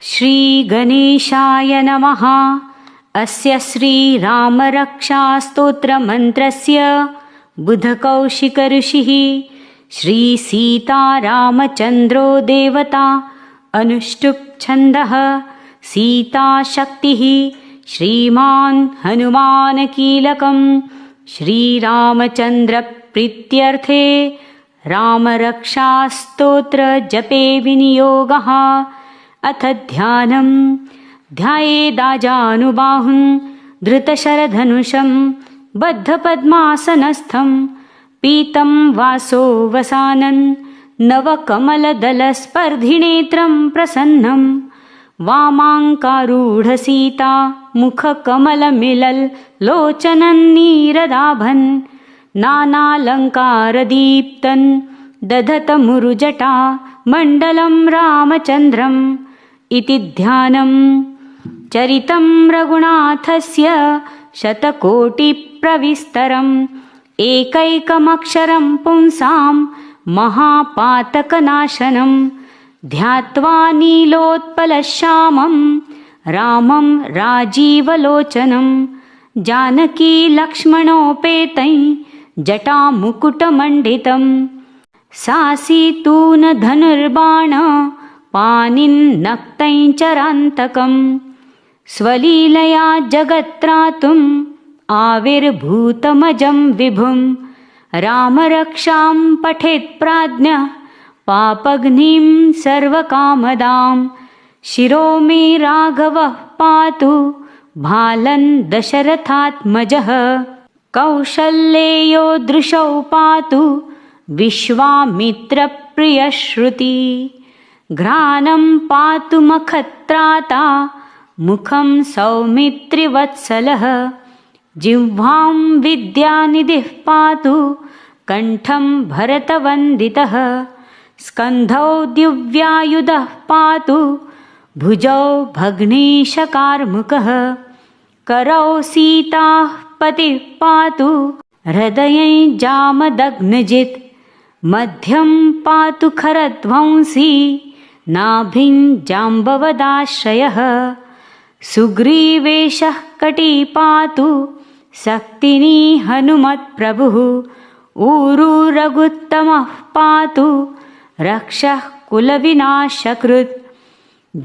श्रीगणेशाय नमः। अस्य श्रीरामरक्षास्तोत्रमन्त्रस्य बुधकौशिकऋषिः श्रीसीतारामचन्द्रो देवता। अनुष्टुप् छन्दः। सीताशक्तिः श्रीमान् हनुमानकीलकम्। श्रीरामचन्द्रप्रीत्यर्थे रामरक्षास्तोत्र जपे विनियोगः। अथ ध्यानम्। ध्यायेदाजानुबाहुं धृतशरधनुषं बद्धपद्मासनस्थं पीतं वासो वसानन् नवकमलदलस्पर्धिनेत्रं प्रसन्नं वामाङ्कारूढसीता मुखकमलमिलल्लोचनन्नीरदाभन् नानालङ्कारदीप्तन् दधतमुरुजटा मण्डलं रामचन्द्रम् इति ध्यानम्। चरितं रघुनाथस्य शतकोटिप्रविस्तरम् एकैकमक्षरं पुंसां महापातकनाशनं ध्यात्वा नीलोत्पलश्यामं रामं राजीवलोचनं जानकी लक्ष्मणोपेतै जटामुकुटमण्डितं सासीतूनधनुर्बाण पाणिन्नक्तैश्चरान्तकम् स्वलीलया जगत्त्रातुम् आविर्भूतमजं विभुं रामरक्षां पठेत्प्राज्ञः पापघ्निं सर्वकामदां शिरो मे राघवः पातु भालन् दशरथात्मजः कौसल्येयो दृशौ पातु विश्वामित्रप्रियश्रुति घ्राणं पातु मखत्राता मुखं सौमित्रिवत्सलः जिह्वां विद्यानिधिः पातु कण्ठं भरतवन्दितः स्कन्धौ दिव्यायुधः पातु भुजौ भग्नीशकार्मुकः करौ सीताः पतिः पातु हृदये जामदग्नजित् मध्यं पातु खरध्वंसी नाभिं जाम्बवदाश्रयः सुग्रीवेशः कटी पातु शक्तिनी हनुमत्प्रभुः ऊरू रघुत्तमः पातु रक्षः कुलविनाशकृत्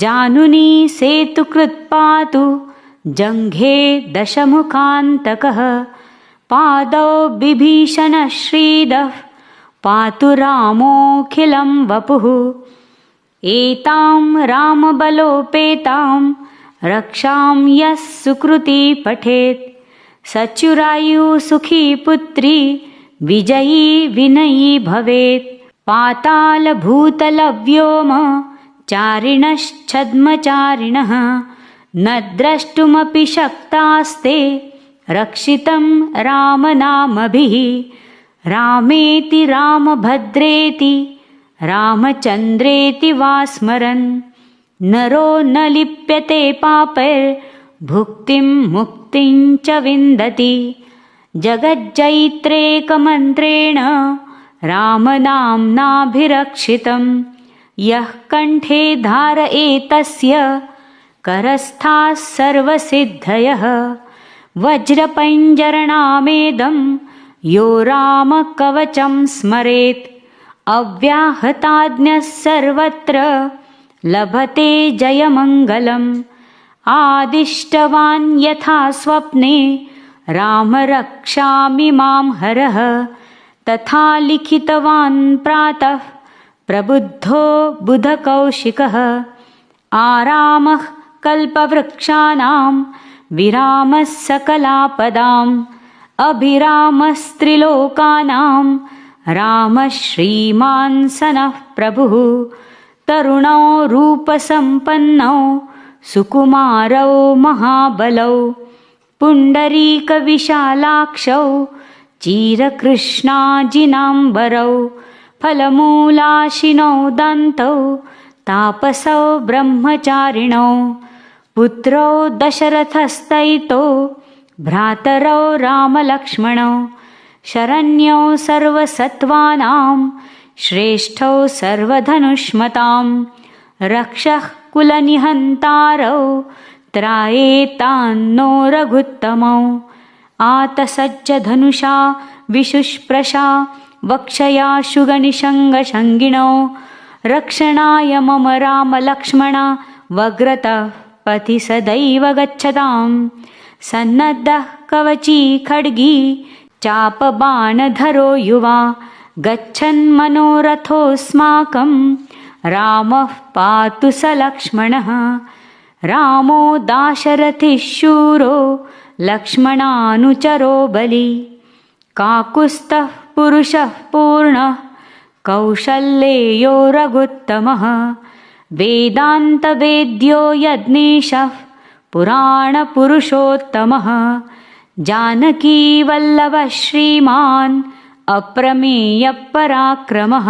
जानुनी सेतुकृत् पातु जङ्घे दशमुखान्तकः पादौ बिभीषणः श्रीदः पातु रामोऽखिलं वपुः एतां रामबलोपेतां रक्षां यः सुकृती पठेत् सच्युरायु सुखी पुत्री विजयी विनयी भवेत् पातालभूतलव्योम चारिणश्छद्मचारिणः न द्रष्टुमपि शक्तास्ते रक्षितं रामनामभिः रामेति रामभद्रेति रामचन्द्रेति वा स्मरन् नरो न लिप्यते पापैर्भुक्तिं मुक्तिं च विन्दति जगज्जयित्रेकमन्त्रेण रामनाम्नाभिरक्षितं यः कण्ठे धारयेतस्य करस्थाः सर्वसिद्धयः वज्रपञ्जरणामेदं यो रामकवचं स्मरेत् अव्याहताज्ञः सर्वत्र लभते जयमङ्गलम् आदिष्टवान् यथा स्वप्ने राम रक्षामि मां हरः तथा लिखितवान् प्रातः प्रबुद्धो बुधकौशिकः आरामः कल्पवृक्षाणां विरामः सकलापदाम् अभिरामस्त्रिलोकानां रामः श्रीमान् सनः प्रभुः तरुणौ रूपसम्पन्नौ सुकुमारौ महाबलौ पुण्डरीकविशालाक्षौ चिरकृष्णाजिनाम्बरौ फलमूलाशिनौ दन्तौ तापसौ ब्रह्मचारिणौ पुत्रौ दशरथस्तैतो भ्रातरौ रामलक्ष्मणौ शरण्यौ सर्वसत्त्वानां श्रेष्ठौ सर्वधनुष्मतां रक्षः कुलनिहन्तारौ त्रायेतान्नो रघुत्तमौ आतसज्जधनुषा विशुष्प्रशा वक्षया शुगनिषङ्गशङ्गिणौ रक्षणाय मम रामलक्ष्मणा वग्रतः पथि सदैव गच्छताम् सन्नद्धः कवची खड्गी चापबाणधरो युवा गच्छन्मनोरथोऽस्माकं रामः पातु स लक्ष्मणः रामो दाशरथिः शूरो लक्ष्मणानुचरो बली काकुत्स्थः पुरुषः पूर्णः कौशल्येयो रघुत्तमः वेदान्तवेद्यो यज्ञेशः पुराणपुरुषोत्तमः जानकीवल्लभः श्रीमान् अप्रमेयपराक्रमः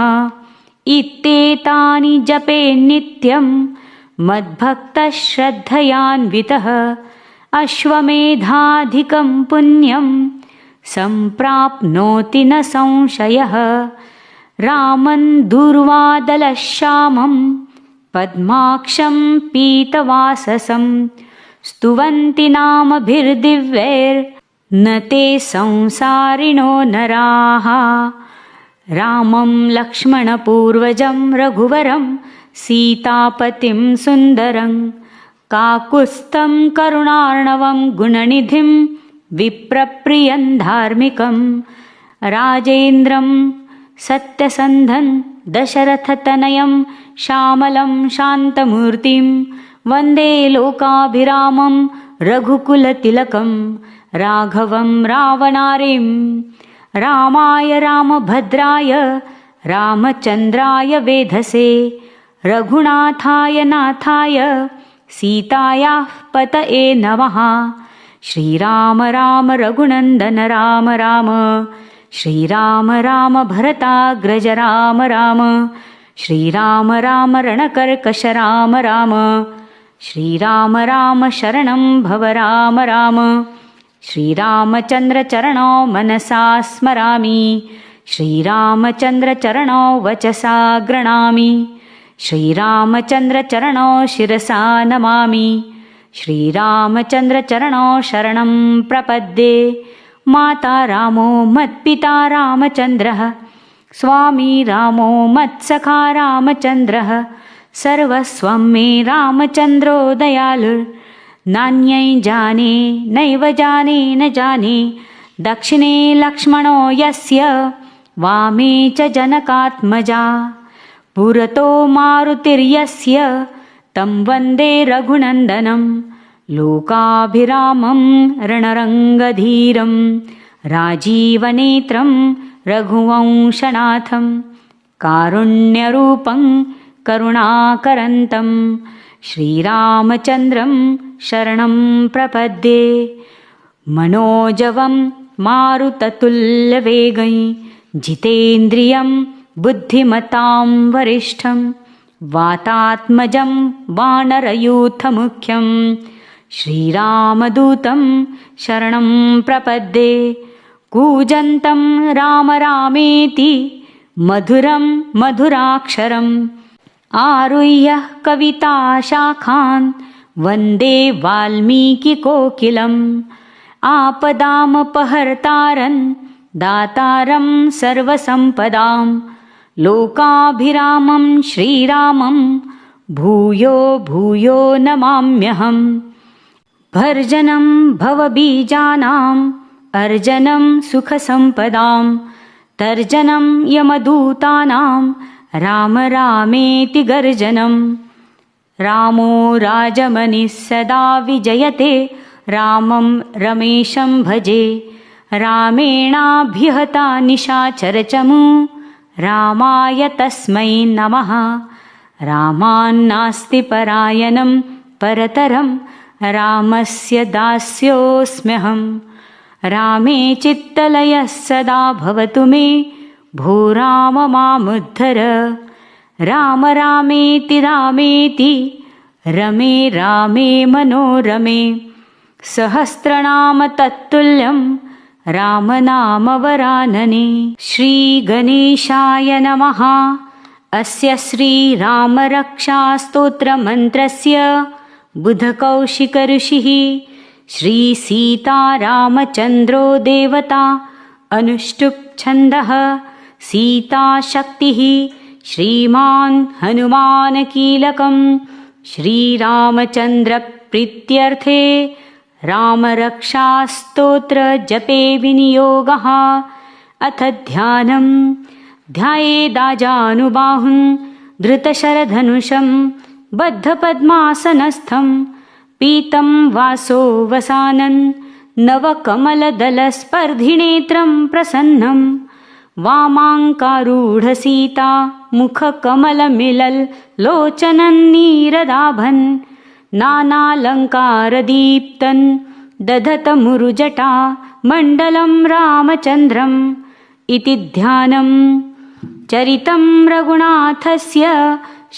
इत्येतानि जपे नित्यं मद्भक्तः श्रद्धयान्वितः अश्वमेधाधिकं पुण्यं सम्प्राप्नोति न संशयः रामं दूर्वादलश्यामं पद्माक्षं पीतवाससं स्तुवन्ति नामभिर्दिव्यैर्न ते संसारिणो नराः रामं लक्ष्मणपूर्वजं रघुवरं सीतापतिं सुन्दरं काकुत्स्थं करुणार्णवं गुणनिधिं विप्रप्रियं धार्मिकं राजेन्द्रं सत्यसन्धं दशरथतनयं श्यामलं शान्तमूर्तिं वन्दे लोकाभिरामं रघुकुलतिलकं राघवं रावणारिं रामाय रामभद्राय रामचन्द्राय वेधसे रघुनाथाय नाथाय सीतायाः पतये नमः श्रीराम राम रघुनन्दन राम राम श्रीराम राम भरताग्रज राम राम श्रीराम राम रणकर्कश राम राम श्रीराम राम शरणं भव राम राम श्रीरामचन्द्रचरणौ मनसा स्मरामि श्रीरामचन्द्रचरणौ वचसा गृह्णामि श्रीरामचन्द्रचरणौ शिरसा नमामि श्रीरामचन्द्रचरणौ शरणं प्रपद्ये माता रामो मत्पिता रामचन्द्रः स्वामी रामो मत्सखा रामचन्द्रः सर्वस्वं मे रामचन्द्रो दयालुर्नान्यै जाने नैव जाने न जाने दक्षिणे लक्ष्मणो यस्य वामे च जनकात्मजा पुरतो मारुतिर्यस्य तं वन्दे रघुनन्दनं लोकाभिरामं रणरङ्गधीरं राजीवनेत्रं रघुवंशनाथं कारुण्यरूपं करुणाकरन्तं श्रीरामचन्द्रं शरणं प्रपद्ये मनोजवं मारुततुल्यवेगं जितेन्द्रियं बुद्धिमतां वरिष्ठं वातात्मजं वानरयूथमुख्यं श्रीरामदूतं शरणं प्रपद्ये कूजन्तं राम रामेति मधुरं मधुराक्षरम् आरुह्य कविताशाखान् वन्दे वाल्मीकिकोकिलम् आपदामपहर्तारं दातारं सर्वसम्पदां लोकाभिरामं श्रीरामं भूयो भूयो नमाम्यहम् भर्जनं भवबीजानाम् अर्जनं सुखसम्पदां तर्जनं यमदूतानां राम रामेति गर्जनं रामो राजमनिः सदा विजयते रामं रमेशं भजे रामेणाभिहता निशाचरचमू रामाय तस्मै नमः रामान्नास्ति परायणं परतरं रामस्य दास्योऽस्म्यहम् रामे चित्तलयः सदा भवतु मे भो राम मामुद्धर राम रामेति रामेति रमे रामे मनोरमे सहस्रनाम तत्तुल्यं रामनामवरानने श्रीगणेशाय नमः अस्य श्रीरामरक्षास्तोत्रमन्त्रस्य बुधकौशिकऋषिः श्रीसीतारामचन्द्रो देवता अनुष्टुप् छन्दः सीताशक्तिः श्रीमान् हनुमानकीलकं श्रीरामचन्द्रप्रीत्यर्थे रामरक्षास्तोत्रजपे विनियोगः। अथ ध्यानं ध्यायेदाजानुबाहुं धृतशरधनुषं बद्धपद्मासनस्थं पीतं वासो वसानन् नवकमलदलस्पर्धिनेत्रं प्रसन्नं वामाङ्कारूढसीता मुखकमलमिलल्लोचनन्नीरदाभन् नानालङ्कारदीप्तन् दधतमुरुजटा मण्डलं रामचन्द्रम् इति ध्यानं चरितं रघुनाथस्य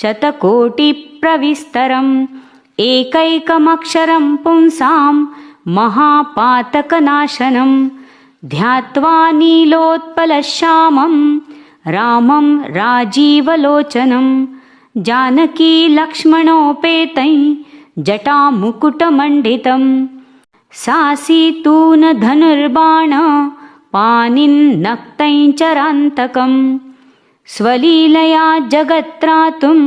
शतकोटिप्रविस्तरम् एकैकमक्षरं पुंसां महापातकनाशनं ध्यात्वा नीलोत्पलश्यामं रामं राजीवलोचनं जानकीलक्ष्मणोपेतैः जटामुकुटमण्डितं सासीतूनधनुर्बाण पाणिन्नक्तैश्चरान्तकं स्वलीलया जगत्त्रातुम्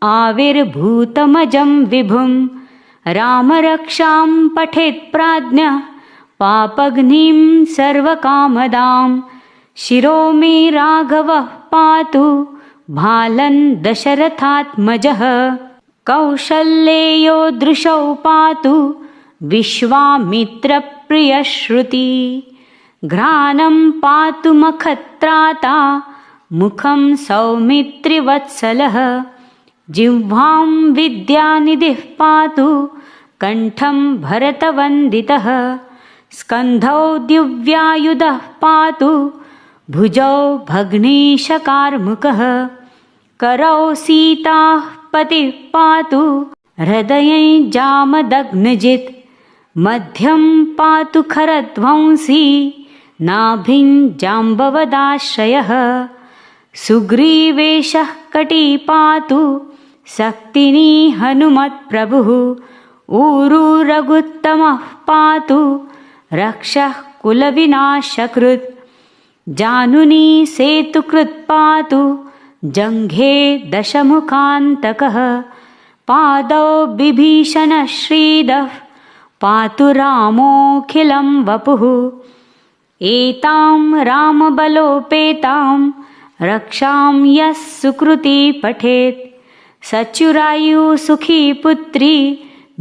आविर्भूतमजं विभुं रामरक्षां पठेत्प्राज्ञः पापघ्निं सर्वकामदां शिरो मे राघवः पातु भालन् दशरथात्मजः कौशल्येयो दृशौ पातु विश्वामित्रप्रियश्रुति घ्राणं पातु मखत्राता मुखं सौमित्रिवत्सलः जिह्वां विद्यानिधिः पातु कण्ठं भरतवन्दितः स्कन्धौ दिव्यायुधः पातु भुजौ भग्नीशकार्मुकः करौ सीताः पतिः पातु हृदये जामदग्नजित् मध्यं पातु खरध्वंसी नाभिं जाम्बवदाश्रयः सुग्रीवेशः कटी पातु शक्तिनी हनुमत्प्रभुः ऊरू रघुत्तमः पातु रक्षः कुलविनाशकृत् जानुनी सेतुकृत् पातु जङ्घे दशमुखान्तकः पादौ बिभीषणः श्रीदः पातु रामोऽखिलं वपुः एतां रामबलोपेतां रक्षां यः सुकृती पठेत् सच्युरायुसुखी पुत्री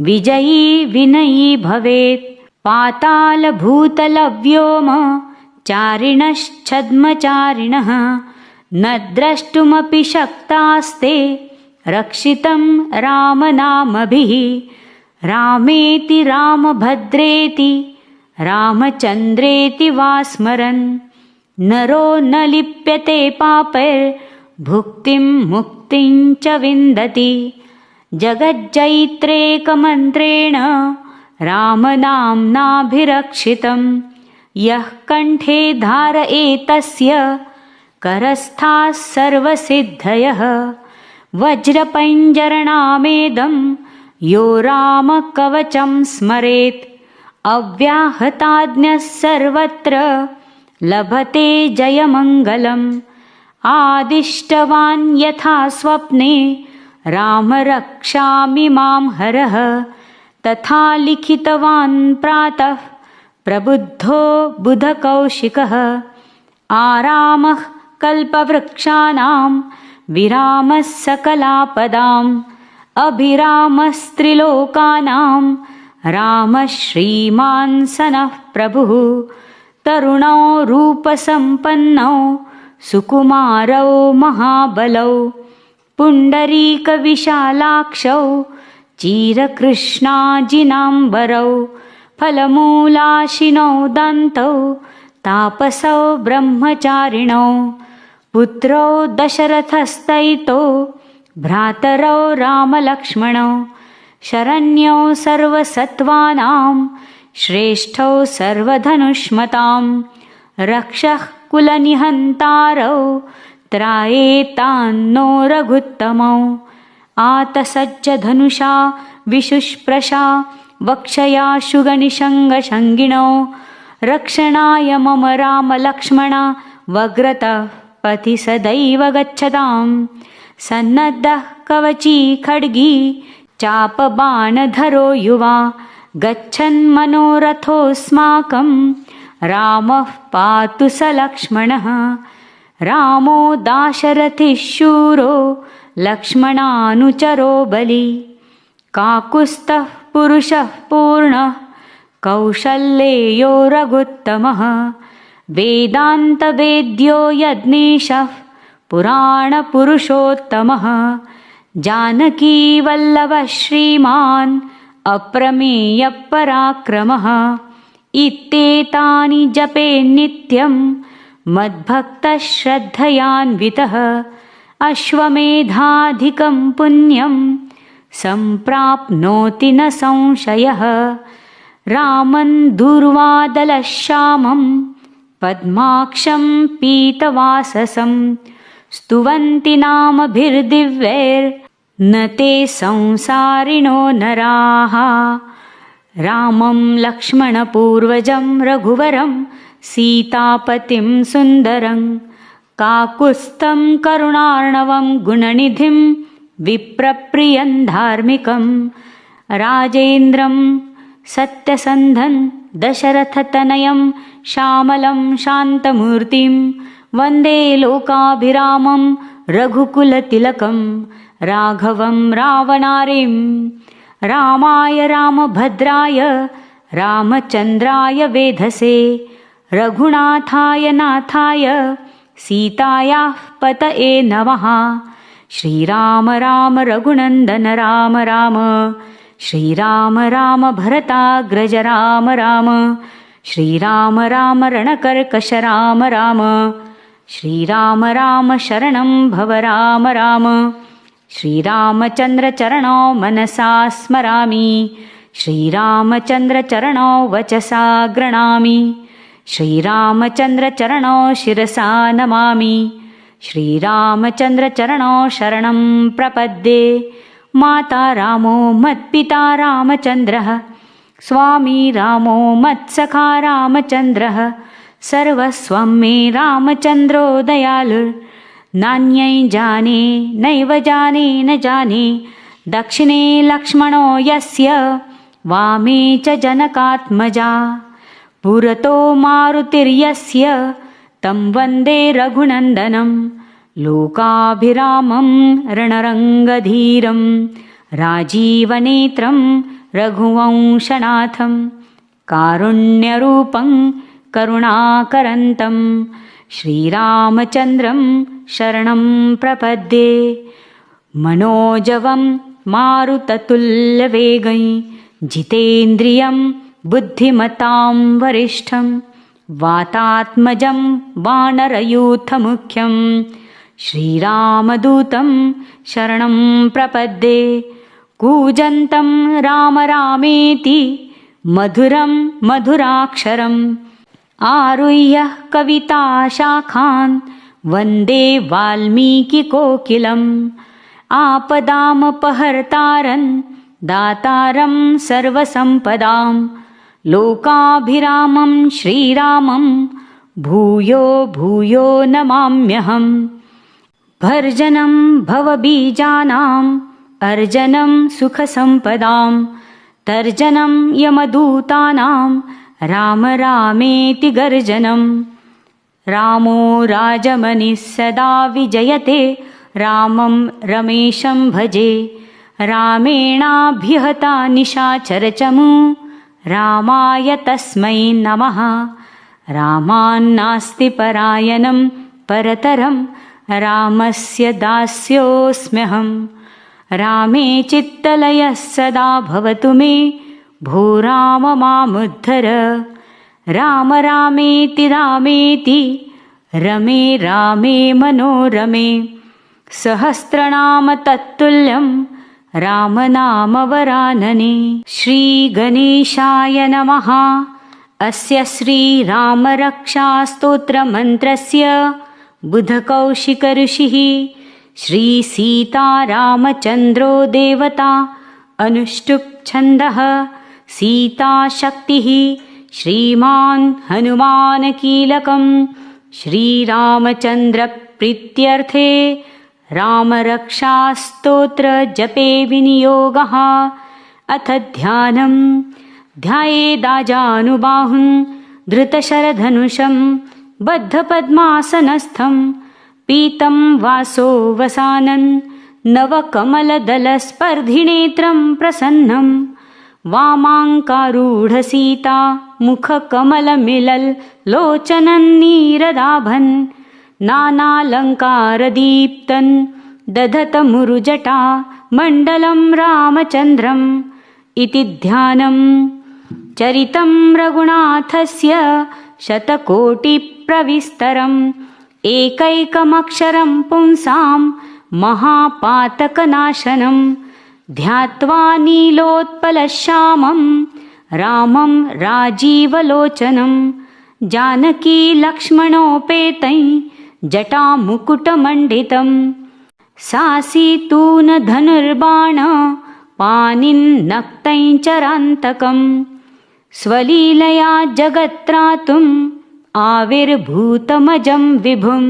विजयी विनयी भवेत् पातालभूतलव्योम चारिणश्छद्मचारिणः न द्रष्टुमपि शक्तास्ते रक्षितं रामनामभिः रामेति रामभद्रेति रामचन्द्रेति वा स्मरन् नरो न लिप्यते पापैर्भुक्तिं मुक्तिं च विन्दति जगज्जयित्रेकमन्त्रेण रामनाम्नाभिरक्षितं यः कण्ठे धारयेतस्य करस्थाः सर्वसिद्धयः वज्रपञ्जरणामेदं यो रामकवचं स्मरेत् अव्याहताज्ञः सर्वत्र लभते जयमङ्गलम् आदिष्टवान् यथा स्वप्ने राम रक्षामि मां हरः तथा लिखितवान् प्रातः प्रबुद्धो बुधकौशिकः आरामः कल्पवृक्षाणां विरामः सकलापदाम् अभिरामस्त्रिलोकानां रामः श्रीमान् सनः प्रभुः तरुणौ रूपसम्पन्नौ सुकुमारौ महाबलौ पुण्डरीकविशालाक्षौ चिरकृष्णाजिनाम्बरौ फलमूलाशिनौ दन्तौ तापसौ ब्रह्मचारिणौ पुत्रौ दशरथस्तैतो भ्रातरौ रामलक्ष्मणौ शरण्यौ सर्वसत्त्वानां श्रेष्ठौ सर्वधनुष्मतां रक्षः कुलनिहन्तारौ त्रायेतान्नो रघुत्तमौ आतसज्ज धनुषा विशुष्प्रशा वक्षया शुगनिषङ्गशङ्गिणौ रक्षणाय मम रामलक्ष्मणा वग्रतः पथि सदैव गच्छताम् सन्नद्धः कवची खड्गी चापबाणधरो युवा गच्छन्मनोरथोऽस्माकं रामः पातु स लक्ष्मणः रामो दाशरथिः शूरो लक्ष्मणानुचरो बली काकुत्स्थः पुरुषः पूर्णः कौशल्येयो रघुत्तमः वेदान्तवेद्यो यज्ञेशः पुराणपुरुषोत्तमः जानकीवल्लभः श्रीमान् अप्रमेयपराक्रमः इत्येतानि जपे नित्यं मद्भक्तः श्रद्धयान्वितः अश्वमेधाधिकं पुण्यं सम्प्राप्नोति न संशयः रामं दूर्वादलश्यामं पद्माक्षं पीतवाससं स्तुवन्ति नामभिर्दिव्यैर्न ते संसारिणो नराः रामं लक्ष्मणपूर्वजं रघुवरं सीतापतिं सुन्दरं काकुत्स्थं करुणार्णवं गुणनिधिं विप्रप्रियं धार्मिकं राजेन्द्रं सत्यसन्धं दशरथतनयं श्यामलं शान्तमूर्तिं वन्दे लोकाभिरामं रघुकुलतिलकं राघवं रावणारिं रामाय रामभद्राय रामचन्द्राय वेधसे रघुनाथाय नाथाय सीतायाः पतये नमः श्रीराम राम रघुनन्दन राम राम श्रीराम राम भरताग्रज राम राम श्रीराम राम रणकर्कश राम राम श्रीराम राम शरणं भव राम राम श्रीरामचन्द्रचरणौ मनसा स्मरामि श्रीरामचन्द्रचरणौ वचसा गृह्णामि श्रीरामचन्द्रचरणौ शिरसा नमामि श्रीरामचन्द्रचरणौ शरणं प्रपद्ये माता रामो मत्पिता रामचन्द्रः स्वामी रामो मत्सखा रामचन्द्रः सर्वस्वं मे रामचन्द्रो दयालुर्नान्यै जाने नैव जाने न जाने दक्षिणे लक्ष्मणो यस्य वामे च जनकात्मजा पुरतो मारुतिर्यस्य तं वन्दे रघुनन्दनं लोकाभिरामं रणरङ्गधीरं राजीवनेत्रं रघुवंशनाथं कारुण्यरूपं करुणाकरन्तं श्रीरामचन्द्रं शरणं प्रपद्ये मनोजवं मारुततुल्यवेगं जितेन्द्रियं बुद्धिमतां वरिष्ठं वातात्मजं वानरयूथमुख्यं श्रीरामदूतं शरणं प्रपद्ये कूजन्तं राम रामेति मधुरं मधुराक्षरम् आरुह्य कविताशाखान् वन्दे वाल्मीकिकोकिलम् आपदामपहर्तारं दातारं सर्वसम्पदां लोकाभिरामं श्रीरामं भूयो भूयो नमाम्यहम् भर्जनं भवबीजानाम् अर्जनं सुखसम्पदां तर्जनं यमदूतानां राम रामेति गर्जनं रामो राजमनिः सदा विजयते रामं रमेशं भजे रामेणाभिहता निशाचरचमू रामाय तस्मै नमः रामान्नास्ति परायणं परतरं रामस्य दास्योऽस्म्यहम् रामे चित्तलयः सदा भवतु मे भो राम मामुद्धर राम रामेति रामेति रमे रामे मनोरमे सहस्रनाम तत्तुल्यं रामनामवरानने श्रीगणेशाय नमः। अस्य श्रीरामरक्षास्तोत्रमन्त्रस्य बुधकौशिकऋषिः श्रीसीतारामचन्द्रो देवता अनुष्टुप् छन्दः सीताशक्तिः श्रीमान् हनुमान् कीलकम् श्रीरामचन्द्रप्रीत्यर्थे रामरक्षास्तोत्र जपे विनियोगः। अथ ध्यानम् ध्यायेदाजानुबाहुं धृतशरधनुषं बद्धपद्मासनस्थं पीतं वासो वसानन् नवकमलदलस्पर्धिनेत्रं प्रसन्नं वामाङ्कारूढसीता मुखकमलमिलल्लोचनन्नीरदाभन् नानालङ्कारदीप्तन् दधतमुरुजटा मण्डलं रामचन्द्रम् इति ध्यानम्। चरितं रघुनाथस्य शतकोटिप्रविस्तरम् एकैकमक्षरं पुंसां महापातकनाशनं ध्यात्वा नीलोत्पलश्यामं रामं राजीवलोचनं जानकी लक्ष्मणोपेतै जटामुकुटमण्डितं सासीतून धनुर्बाण पाणिन्नक्तै चरान्तकं स्वलीलया जगत्त्रातुम् आविर्भूतमजं विभुं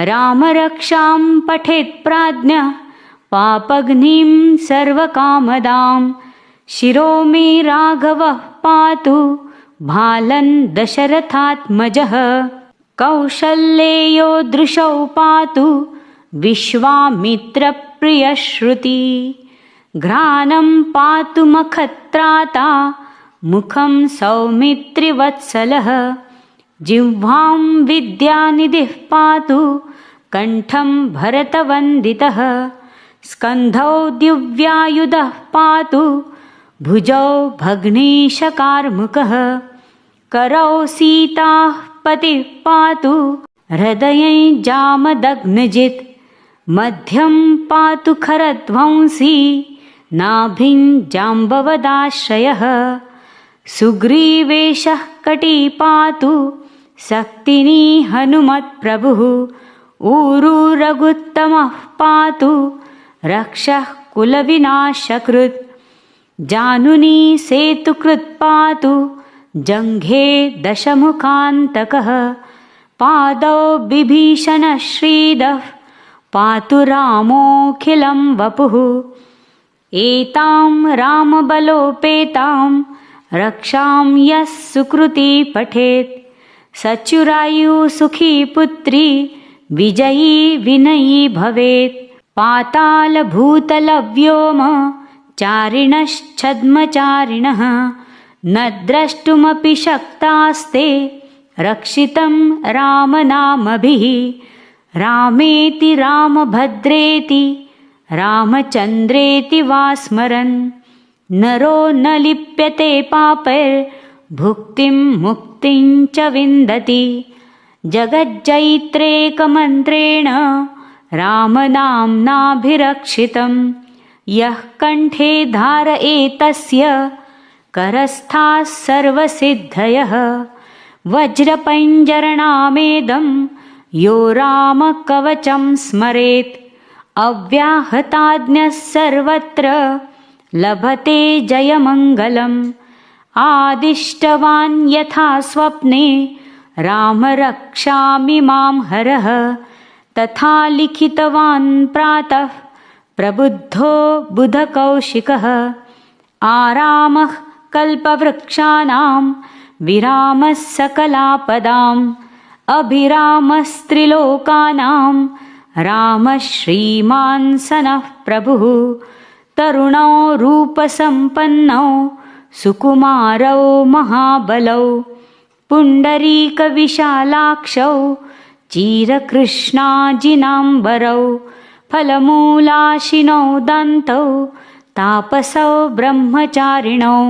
रामरक्षां पठेत् प्राज्ञः पापघ्निं सर्वकामदां शिरो मे राघवः पातु भालन् दशरथात्मजः कौशल्येयो दृशौ पातु विश्वामित्रप्रियश्रुति घ्राणं पातु मखत्राता मुखं सौमित्रिवत्सलः जिह्वां विद्यानिधिः पातु कण्ठं भरतवन्दितः स्कन्धौ दिव्यायुधः पातु भुजौ भग्नीशकार्मुकः करौ सीताः पतिः पातु हृदये जामदग्नजित् मध्यं पातु खरध्वंसी नाभिं जाम्बवदाश्रयः सुग्रीवेशः कटी पातु शक्तिनी हनुमत्प्रभुः ऊरू रघुत्तमः पातु रक्षः कुलविनाशकृत् जानुनी सेतुकृत् पातु जङ्घे दशमुखान्तकः पादौ बिभीषणः श्रीदः पातु रामोऽखिलं वपुः एतां रामबलोपेतां रक्षां यः सुकृती पठेत् सच्युरायु सुखी पुत्री विजयी विनयी भवेत् पातालभूतलव्योम चारिणश्छद्मचारिणः न द्रष्टुमपि शक्तास्ते रक्षितं रामनामभिः रामेति रामभद्रेति रामचन्द्रेति वा स्मरन् नरो न लिप्यते पापैर्भुक्तिं मुक्तिं च विन्दति जगज्जयित्रेकमन्त्रेण रामनाम्नाभिरक्षितं यः कण्ठे धारयेतस्य करस्थाः सर्वसिद्धयः वज्रपञ्जरणामेदं यो रामकवचं स्मरेत् अव्याहताज्ञः सर्वत्र लभते जयमङ्गलम् आदिष्टवान् यथा स्वप्ने राम रक्षामि मां हरः तथा लिखितवान् प्रातः प्रबुद्धो बुधकौशिकः आरामः कल्पवृक्षाणां विरामः सकलापदाम् अभिरामस्त्रिलोकानां रामः श्रीमान् सनः प्रभुः तरुणौ रूपसम्पन्नौ सुकुमारौ महाबलौ पुण्डरीकविशालाक्षौ चिरकृष्णाजिनाम्बरौ फलमूलाशिनौ दन्तौ तापसौ ब्रह्मचारिणौ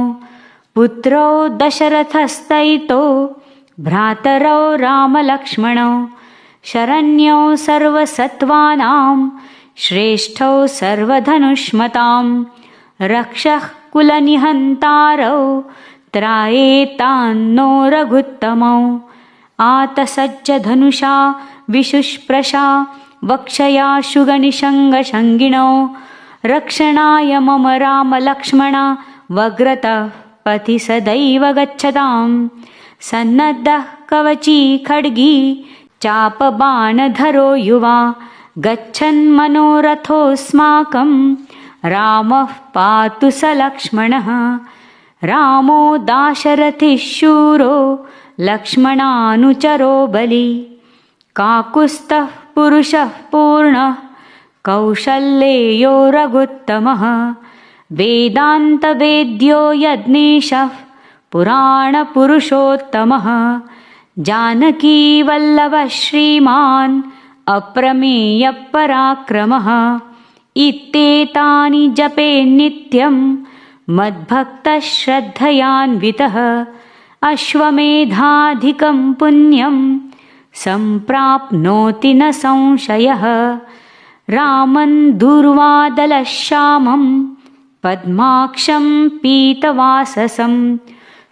पुत्रौ दशरथस्तैतो भ्रातरौ रामलक्ष्मणौ शरण्यौ सर्वसत्त्वानां श्रेष्ठौ सर्वधनुष्मतां रक्षः कुलनिहन्तारौ त्रायेतान्नो रघुत्तमौ आतसज्ज धनुषा विशुष्प्रशा वक्षयाशुगनिषङ्गशङ्गिणौ रक्षणाय मम रामलक्ष्मणा वग्रतः पथि सदैव गच्छताम् सन्नद्धः कवची खड्गी चापबाणधरो युवा गच्छन्मनोरथोऽस्माकं रामः पातु स लक्ष्मणः रामो दाशरथिः शूरो लक्ष्मणानुचरो बली काकुत्स्थः पुरुषः पूर्णः कौशल्येयो रघुत्तमः वेदान्तवेद्यो यज्ञेशः पुराणपुरुषोत्तमः जानकीवल्लभः श्रीमान् अप्रमेयपराक्रमः इत्येतानि जपे नित्यं मद्भक्तः श्रद्धयान्वितः अश्वमेधाधिकं पुण्यं सम्प्राप्नोति न संशयः रामं दूर्वादलश्यामं पद्माक्षं पीतवाससं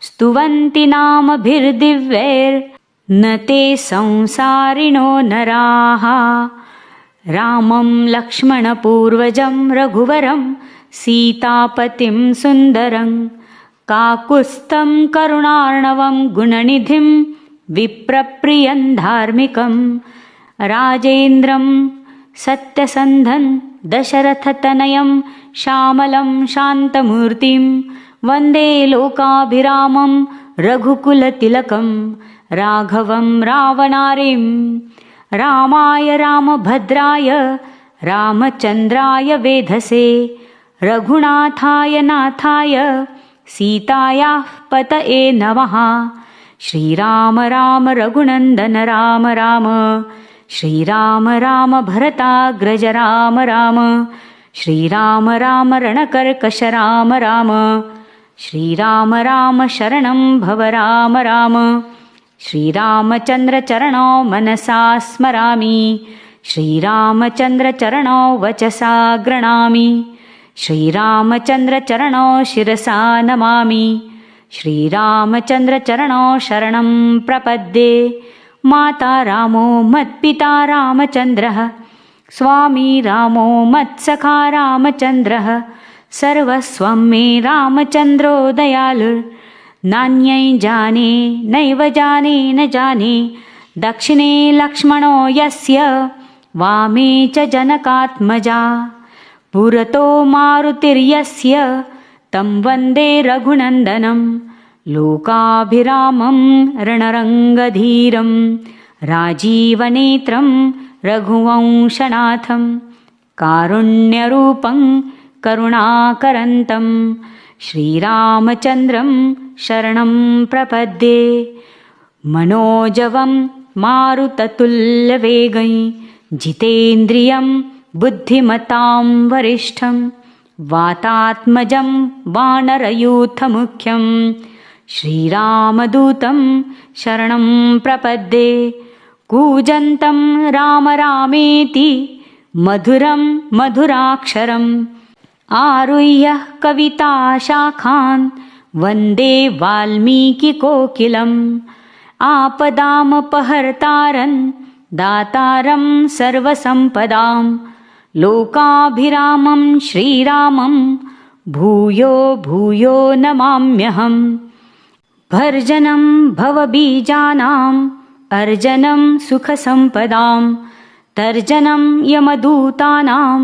स्तुवन्ति नामभिर्दिव्यैर्न ते संसारिणो नराः रामं लक्ष्मणपूर्वजं रघुवरं सीतापतिं सुन्दरं काकुत्स्थं करुणार्णवं गुणनिधिं विप्रप्रियं धार्मिकं राजेन्द्रं सत्यसन्धं दशरथतनयं श्यामलं शान्तमूर्तिं वन्दे लोकाभिरामं रघुकुलतिलकं राघवं रावणारिं रामाय रामभद्राय रामचन्द्राय वेधसे रघुनाथाय नाथाय सीतायाः पतये नमः श्रीराम राम रघुनन्दन राम राम श्रीराम राम भरताग्रज राम राम श्रीराम राम रणकर्कश राम राम श्रीराम राम शरणं भव राम राम श्रीरामचन्द्रचरणौ मनसा स्मरामि श्रीरामचन्द्रचरणौ वचसा गृह्णामि श्रीरामचन्द्रचरणौ शिरसा नमामि श्रीरामचन्द्रचरणौ शरणं प्रपद्ये माता रामो मत्पिता रामचन्द्रः स्वामी रामो मत्सखा रामचन्द्रः सर्वस्वं मे रामचन्द्रो दयालुर्नान्यै जाने नैव जाने न जाने दक्षिणे लक्ष्मणो यस्य वामे च जनकात्मजा पुरतो मारुतिर्यस्य तं वन्दे रघुनन्दनं लोकाभिरामं रणरङ्गधीरं राजीवनेत्रं रघुवंशनाथं कारुण्यरूपं करुणाकरन्तं श्रीरामचन्द्रं शरणं प्रपद्ये मनोजवं मारुततुल्यवेगं जितेन्द्रियं बुद्धिमतां वरिष्ठं वातात्मजं वानरयूथमुख्यं श्रीरामदूतं शरणं प्रपद्ये कूजन्तं राम रामेति मधुरं मधुराक्षरम् आरुह्य कविताशाखान् वन्दे वाल्मीकिकोकिलम् आपदामपहर्तारं दातारं सर्वसम्पदां लोकाभिरामं श्रीरामं भूयो भूयो नमाम्यहम् भर्जनं भवबीजानाम् अर्जनं सुखसम्पदां तर्जनं यमदूतानां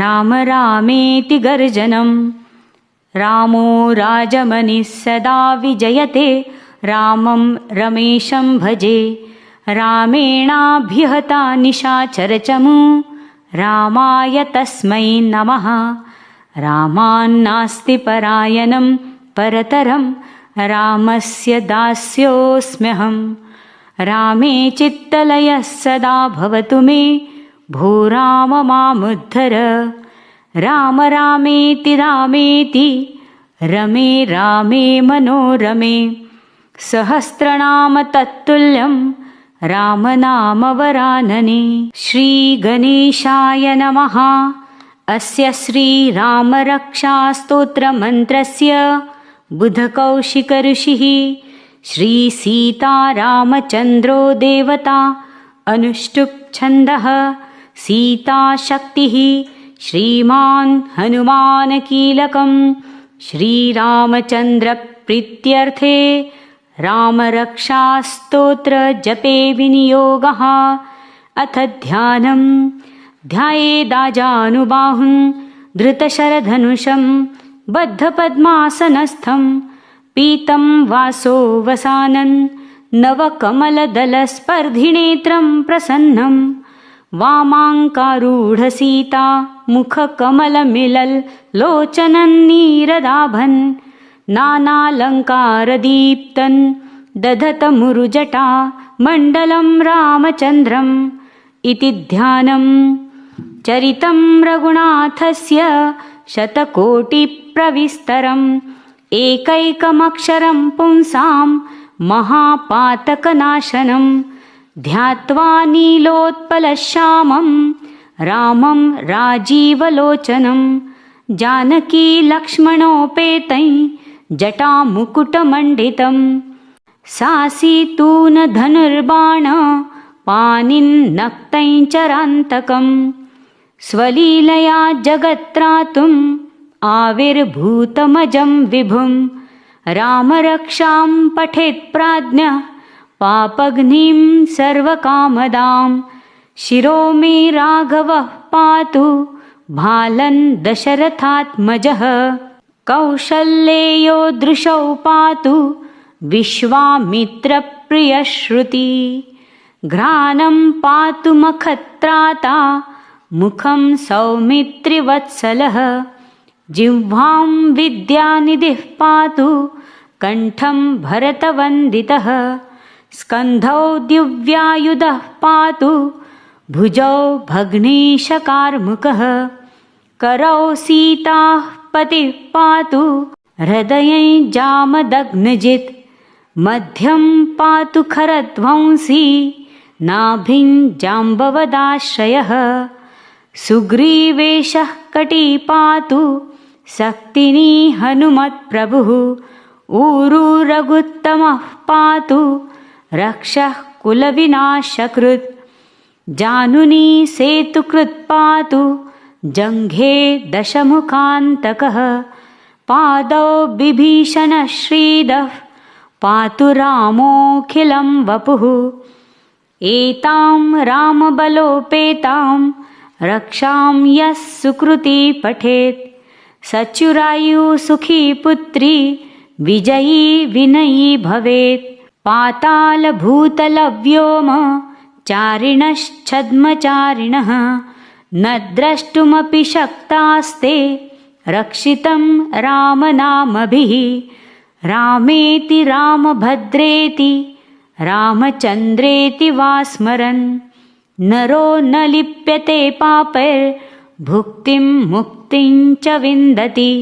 राम रामेति गर्जनं रामो राजमनिः सदा विजयते रामं रमेशं भजे रामेणाभिहता निशाचरचमू रामाय तस्मै नमः रामान्नास्ति परायणं परतरं रामस्य दास्योऽस्म्यहम् रामे चित्तलयः सदा भवतु मे भो राम मामुद्धर राम रामेति रामेति रमे रामे मनोरमे सहस्रनाम तत्तुल्यं रामनामवरानने श्रीगणेशाय नमः। अस्य श्रीरामरक्षास्तोत्रमन्त्रस्य बुधकौशिकऋषिः श्रीसीतारामचन्द्रो देवता अनुष्टुप् छन्दः सीताशक्तिः श्रीमान् हनुमान् कीलकम् श्रीरामचन्द्रप्रीत्यर्थे रामरक्षास्तोत्र जपे विनियोगः। अथ ध्यानम् ध्यायेदाजानुबाहुं धृतशरधनुषं बद्धपद्मासनस्थं पीतं वासो वसानन् नवकमलदलस्पर्धिनेत्रं प्रसन्नं वामाङ्कारूढसीता मुखकमलमिलल्लोचनन्नीरदाभन् नानालङ्कारदीप्तन् दधतमुरुजटा मण्डलं रामचन्द्रम् इति ध्यानम्। चरितं रघुनाथस्य शतकोटिप्रविस्तरम् एकैकमक्षरं पुंसां महापातकनाशनं ध्यात्वा नीलोत्पलश्यामं रामं राजीवलोचनं जानकी लक्ष्मणोपेतै जटामुकुटमण्डितं सासीतूनधनुर्बाण पाणिन्नक्तैः चरान्तकं स्वलीलया जगत्त्रातुम् आविर्भूतमजं विभुं रामरक्षां पठेत् प्राज्ञः पापघ्निं सर्वकामदां शिरो मे राघवः पातु भालन् दशरथात्मजः कौशल्येयो दृशौ पातु विश्वामित्रप्रियश्रुति घ्राणं पातु मखत्राता मुखं सौमित्रिवत्सलः जिह्वां विद्यानिधिः पातु कण्ठं भरतवन्दितः स्कन्धौ दिव्यायुधः पातु भुजौ भग्नीशकार्मुकः करौ सीताः पतिः पातु हृदये जामदग्नजित् मध्यं पातु खरध्वंसी नाभिं जाम्बवदाश्रयः सुग्रीवेशः कटी पातु शक्तिनी हनुमत्प्रभुः ऊरू रघुत्तमः पातु रक्षः कुलविनाशकृत् जानुनी सेतुकृत् पातु जङ्घे दशमुखान्तकः पादौ बिभीषणः श्रीदः पातु रामोऽखिलं वपुः एतां रामबलोपेतां रक्षां यः सुकृती पठेत् सच्युरायु सुखी पुत्री विजयी विनयी भवेत् पातालभूतलव्योम चारिणश्छद्मचारिणः न द्रष्टुमपि शक्तास्ते रक्षितं रामनामभिः रामेति रामभद्रेति रामचन्द्रेति वा स्मरन् नरो न लिप्यते पापैर्भुक्तिं मुक्तिं च विन्दति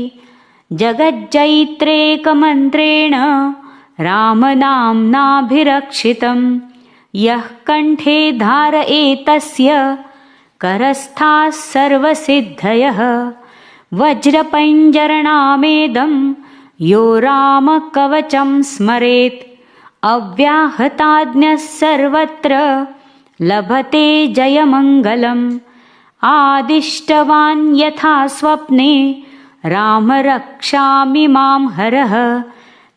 जगज्जयित्रेकमन्त्रेण रामनाम्नाभिरक्षितं यः कण्ठे धारयेतस्य करस्थाः सर्वसिद्धयः वज्रपञ्जरणामेदं यो रामकवचं स्मरेत् अव्याहताज्ञः सर्वत्र लभते जयमङ्गलम् आदिष्टवान् यथा स्वप्ने रामरक्षामि मां हरः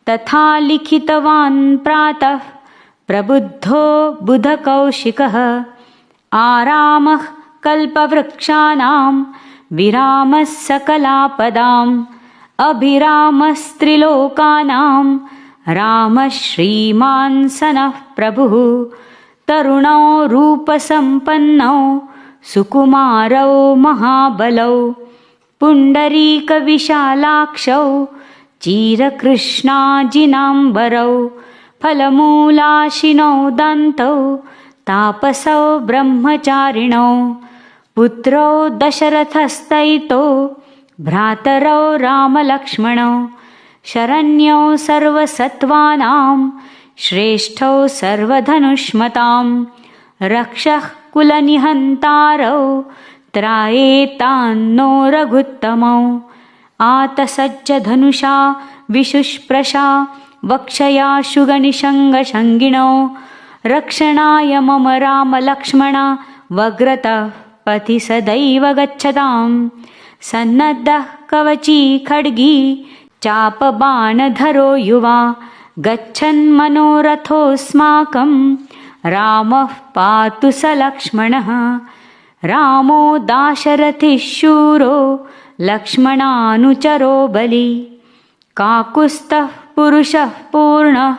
तथा लिखितवान् प्रातः प्रबुद्धो बुधकौशिकः आरामः कल्पवृक्षाणां विरामः सकलापदाम् अभिरामस्त्रिलोकानां रामः श्रीमान् सनः प्रभुः तरुणौ रूपसम्पन्नौ सुकुमारौ महाबलौ पुण्डरीकविशालाक्षौ चिरकृष्णाजिनाम्बरौ फलमूलाशिनौ दन्तौ तापसौ ब्रह्मचारिणौ पुत्रौ दशरथस्तैतो भ्रातरौ रामलक्ष्मणौ शरण्यौ सर्वसत्त्वानां श्रेष्ठौ सर्वधनुष्मतां रक्षः कुलनिहन्तारौ त्रायेतान्नो रघुत्तमौ आतसज्जधनुषा विशुष्प्रशा वक्षया शुगनिषङ्गशङ्गिणौ रक्षणाय मम रामलक्ष्मणा वग्रतः पथि सदैव गच्छताम् सन्नद्धः कवची खड्गी चापबाणधरो युवा गच्छन्मनोरथोऽस्माकं रामः पातु स लक्ष्मणः रामो दाशरथिः शूरो लक्ष्मणानुचरो बली काकुत्स्थः पुरुषः पूर्णः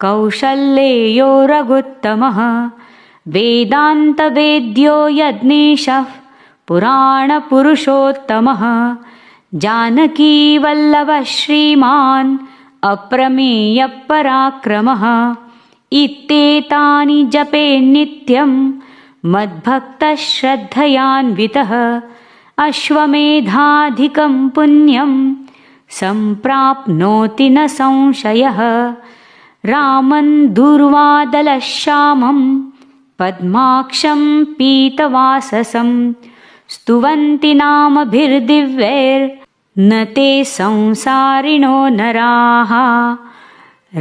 कौशल्येयो रघुत्तमः वेदान्तवेद्यो यज्ञेशः पुराणपुरुषोत्तमः जानकीवल्लभः श्रीमान् अप्रमेयपराक्रमः इत्येतानि जपे नित्यं मद्भक्तः श्रद्धयान्वितः अश्वमेधाधिकं पुण्यं सम्प्राप्नोति न संशयः रामं दूर्वादलश्यामं पद्माक्षं पीतवाससं स्तुवन्ति नामभिर्दिव्यैर्न ते संसारिणो नराः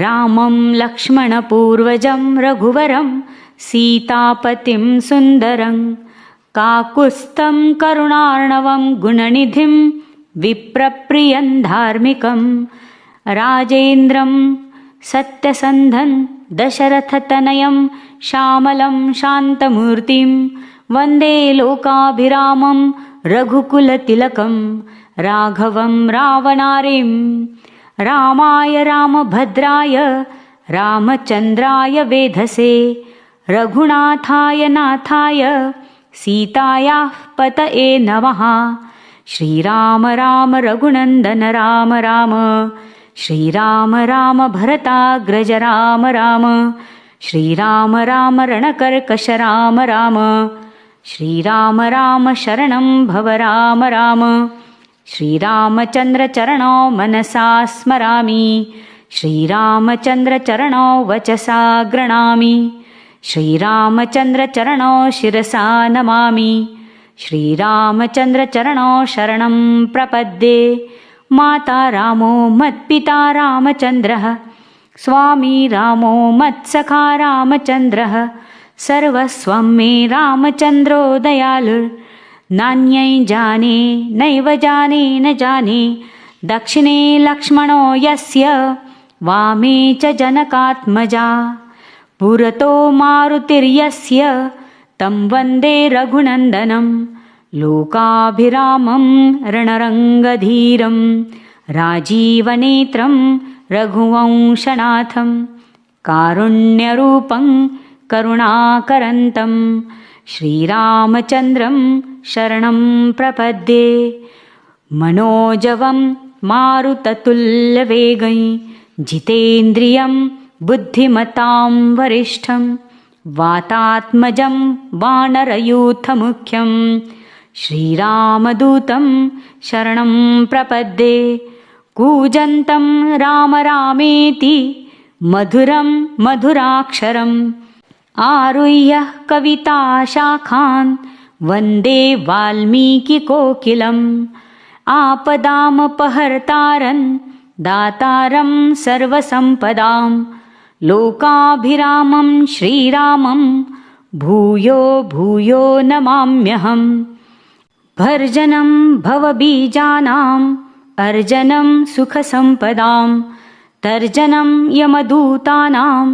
रामं लक्ष्मणपूर्वजं रघुवरं सीतापतिं सुन्दरं काकुत्स्थं करुणार्णवं गुणनिधिं विप्रप्रियं धार्मिकं राजेन्द्रं सत्यसन्धं दशरथतनयं श्यामलं शान्तमूर्तिं वन्दे लोकाभिरामं रघुकुलतिलकं राघवं रावणारिं रामाय रामभद्राय रामचन्द्राय वेधसे रघुनाथाय नाथाय सीतायाः पतये नमः श्रीराम राम रघुनन्दन राम राम श्रीराम राम भरताग्रज राम राम श्रीराम राम रणकर्कश राम राम श्रीराम राम शरणं भव राम राम श्रीरामचन्द्रचरणौ मनसा स्मरामि श्रीरामचन्द्रचरणौ वचसा गृह्णामि श्रीरामचन्द्रचरणौ शिरसा नमामि श्रीरामचन्द्रचरणौ शरणं प्रपद्ये माता रामो मत्पिता रामचन्द्रः स्वामी रामो मत्सखा रामचन्द्रः सर्वस्वं मे रामचन्द्रो दयालुर्नान्यै जाने नैव जाने न जाने दक्षिणे लक्ष्मणो यस्य वामे च जनकात्मजा पुरतो मारुतिर्यस्य तं वन्दे रघुनन्दनं लोकाभिरामं रणरङ्गधीरं राजीवनेत्रं रघुवंशनाथं कारुण्यरूपं करुणाकरन्तं श्रीरामचन्द्रं शरणं प्रपद्ये मनोजवं मारुततुल्यवेगं जितेन्द्रियं बुद्धिमतां वरिष्ठं वातात्मजं वानरयूथमुख्यं श्रीरामदूतं शरणं प्रपद्ये कूजन्तं राम रामेति मधुरं मधुराक्षरम् आरुह्य कविताशाखान् वन्दे वाल्मीकिकोकिलम् आपदामपहर्तारं दातारं सर्वसम्पदां लोकाभिरामं श्रीरामं भूयो भूयो नमाम्यहम् भर्जनं भवबीजानाम् अर्जनं सुखसम्पदां तर्जनं यमदूतानां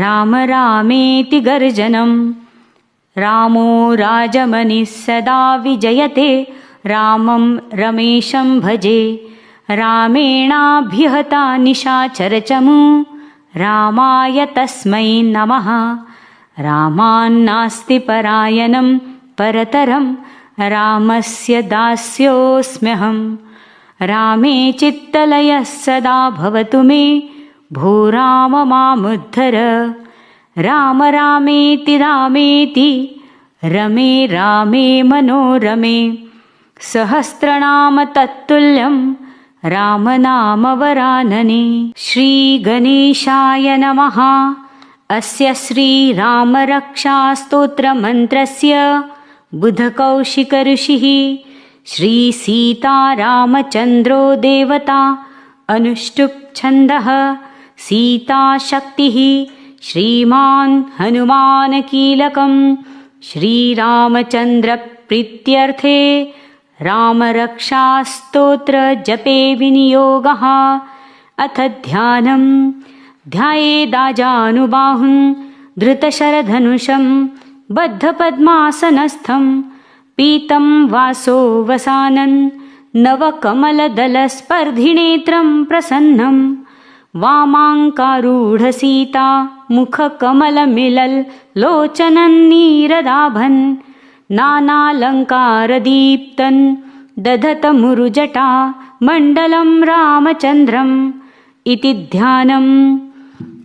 राम रामेति गर्जनं रामो राजमनिः सदा विजयते रामं रमेशं भजे रामेणाभिहता निशाचरचमू रामाय तस्मै नमः रामान्नास्ति परायणं परतरं रामस्य दास्योऽस्म्यहम् रामे चित्तलयः सदा भवतु मे भो राम मामुद्धर राम रामेति रामेति रमे रामे मनोरमे सहस्रनाम तत्तुल्यं रामनामवरानने श्रीगणेशाय नमः अस्य श्रीरामरक्षास्तोत्रमन्त्रस्य बुधकौशिकऋषिः श्रीसीतारामचन्द्रो देवता अनुष्टुप् छन्दः सीताशक्तिः श्रीमान् हनुमानकीलकं श्रीरामचन्द्रप्रीत्यर्थे रामरक्षास्तोत्रजपे विनियोगः। अथ ध्यानं ध्यायेदाजानुबाहुं धृतशरधनुषं बद्धपद्मासनस्थं पीतं वासो वसानन् नवकमलदलस्पर्धिनेत्रं प्रसन्नं वामाङ्कारूढसीता मुखकमलमिलल्लोचनन्नीरदाभन् नानालङ्कारदीप्तन् दधतमुरुजटा मण्डलं रामचन्द्रम् इति ध्यानं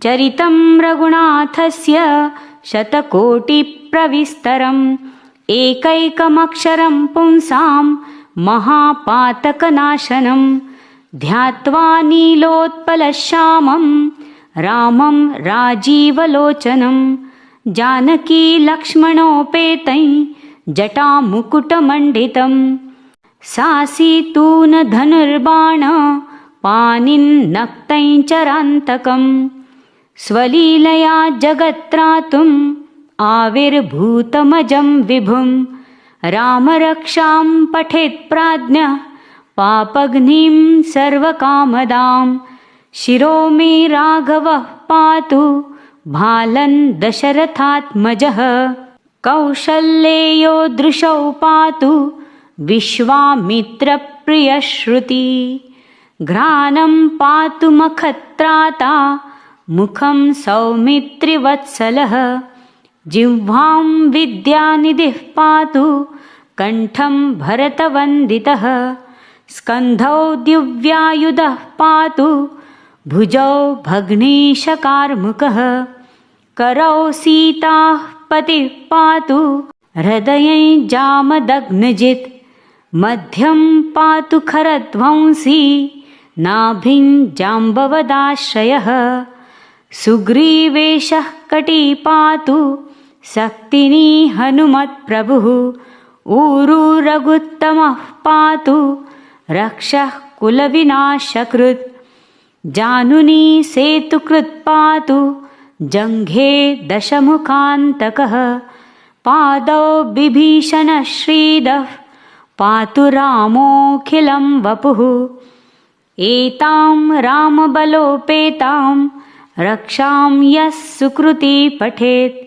चरितं रघुनाथस्य शतकोटिप्रविस्तरम् एकैकमक्षरं पुंसां महापातकनाशनं ध्यात्वा नीलोत्पलश्यामं रामं राजीवलोचनं जानकीलक्ष्मणोपेतै जटामुकुटमण्डितं सासीतूनधनुर्बाण पाणिन्नक्तैः चरान्तकं स्वलीलया जगत्त्रातुम् आविर्भूतमजं विभुं रामरक्षां पठेत् प्राज्ञः पापघ्निं सर्वकामदां शिरो मे राघवः पातु भालन् दशरथात्मजः कौसल्येयो दृशौ पातु विश्वामित्रप्रियश्रुति घ्राणं पातु मखत्राता मुखं सौमित्रिवत्सलः जिह्वां विद्यानिधिः पातु कण्ठं भरतवन्दितः स्कन्धौ दिव्यायुधः पातु भुजौ भग्नीशकार्मुकः करौ सीताः पतिः पातु हृदये जामदग्नजित् मध्यं पातु खरध्वंसी नाभिं जाम्बवदाश्रयः सुग्रीवेशः कटी पातु शक्तिनी हनुमत्प्रभुः ऊरू रघुत्तमः पातु रक्षः कुलविनाशकृत् जानुनी सेतुकृत् पातु जङ्घे दशमुखान्तकः पादौ बिभीषणः श्रीदः पातु रामोऽखिलं वपुः एतां रामबलोपेतां रक्षां यः सुकृती पठेत्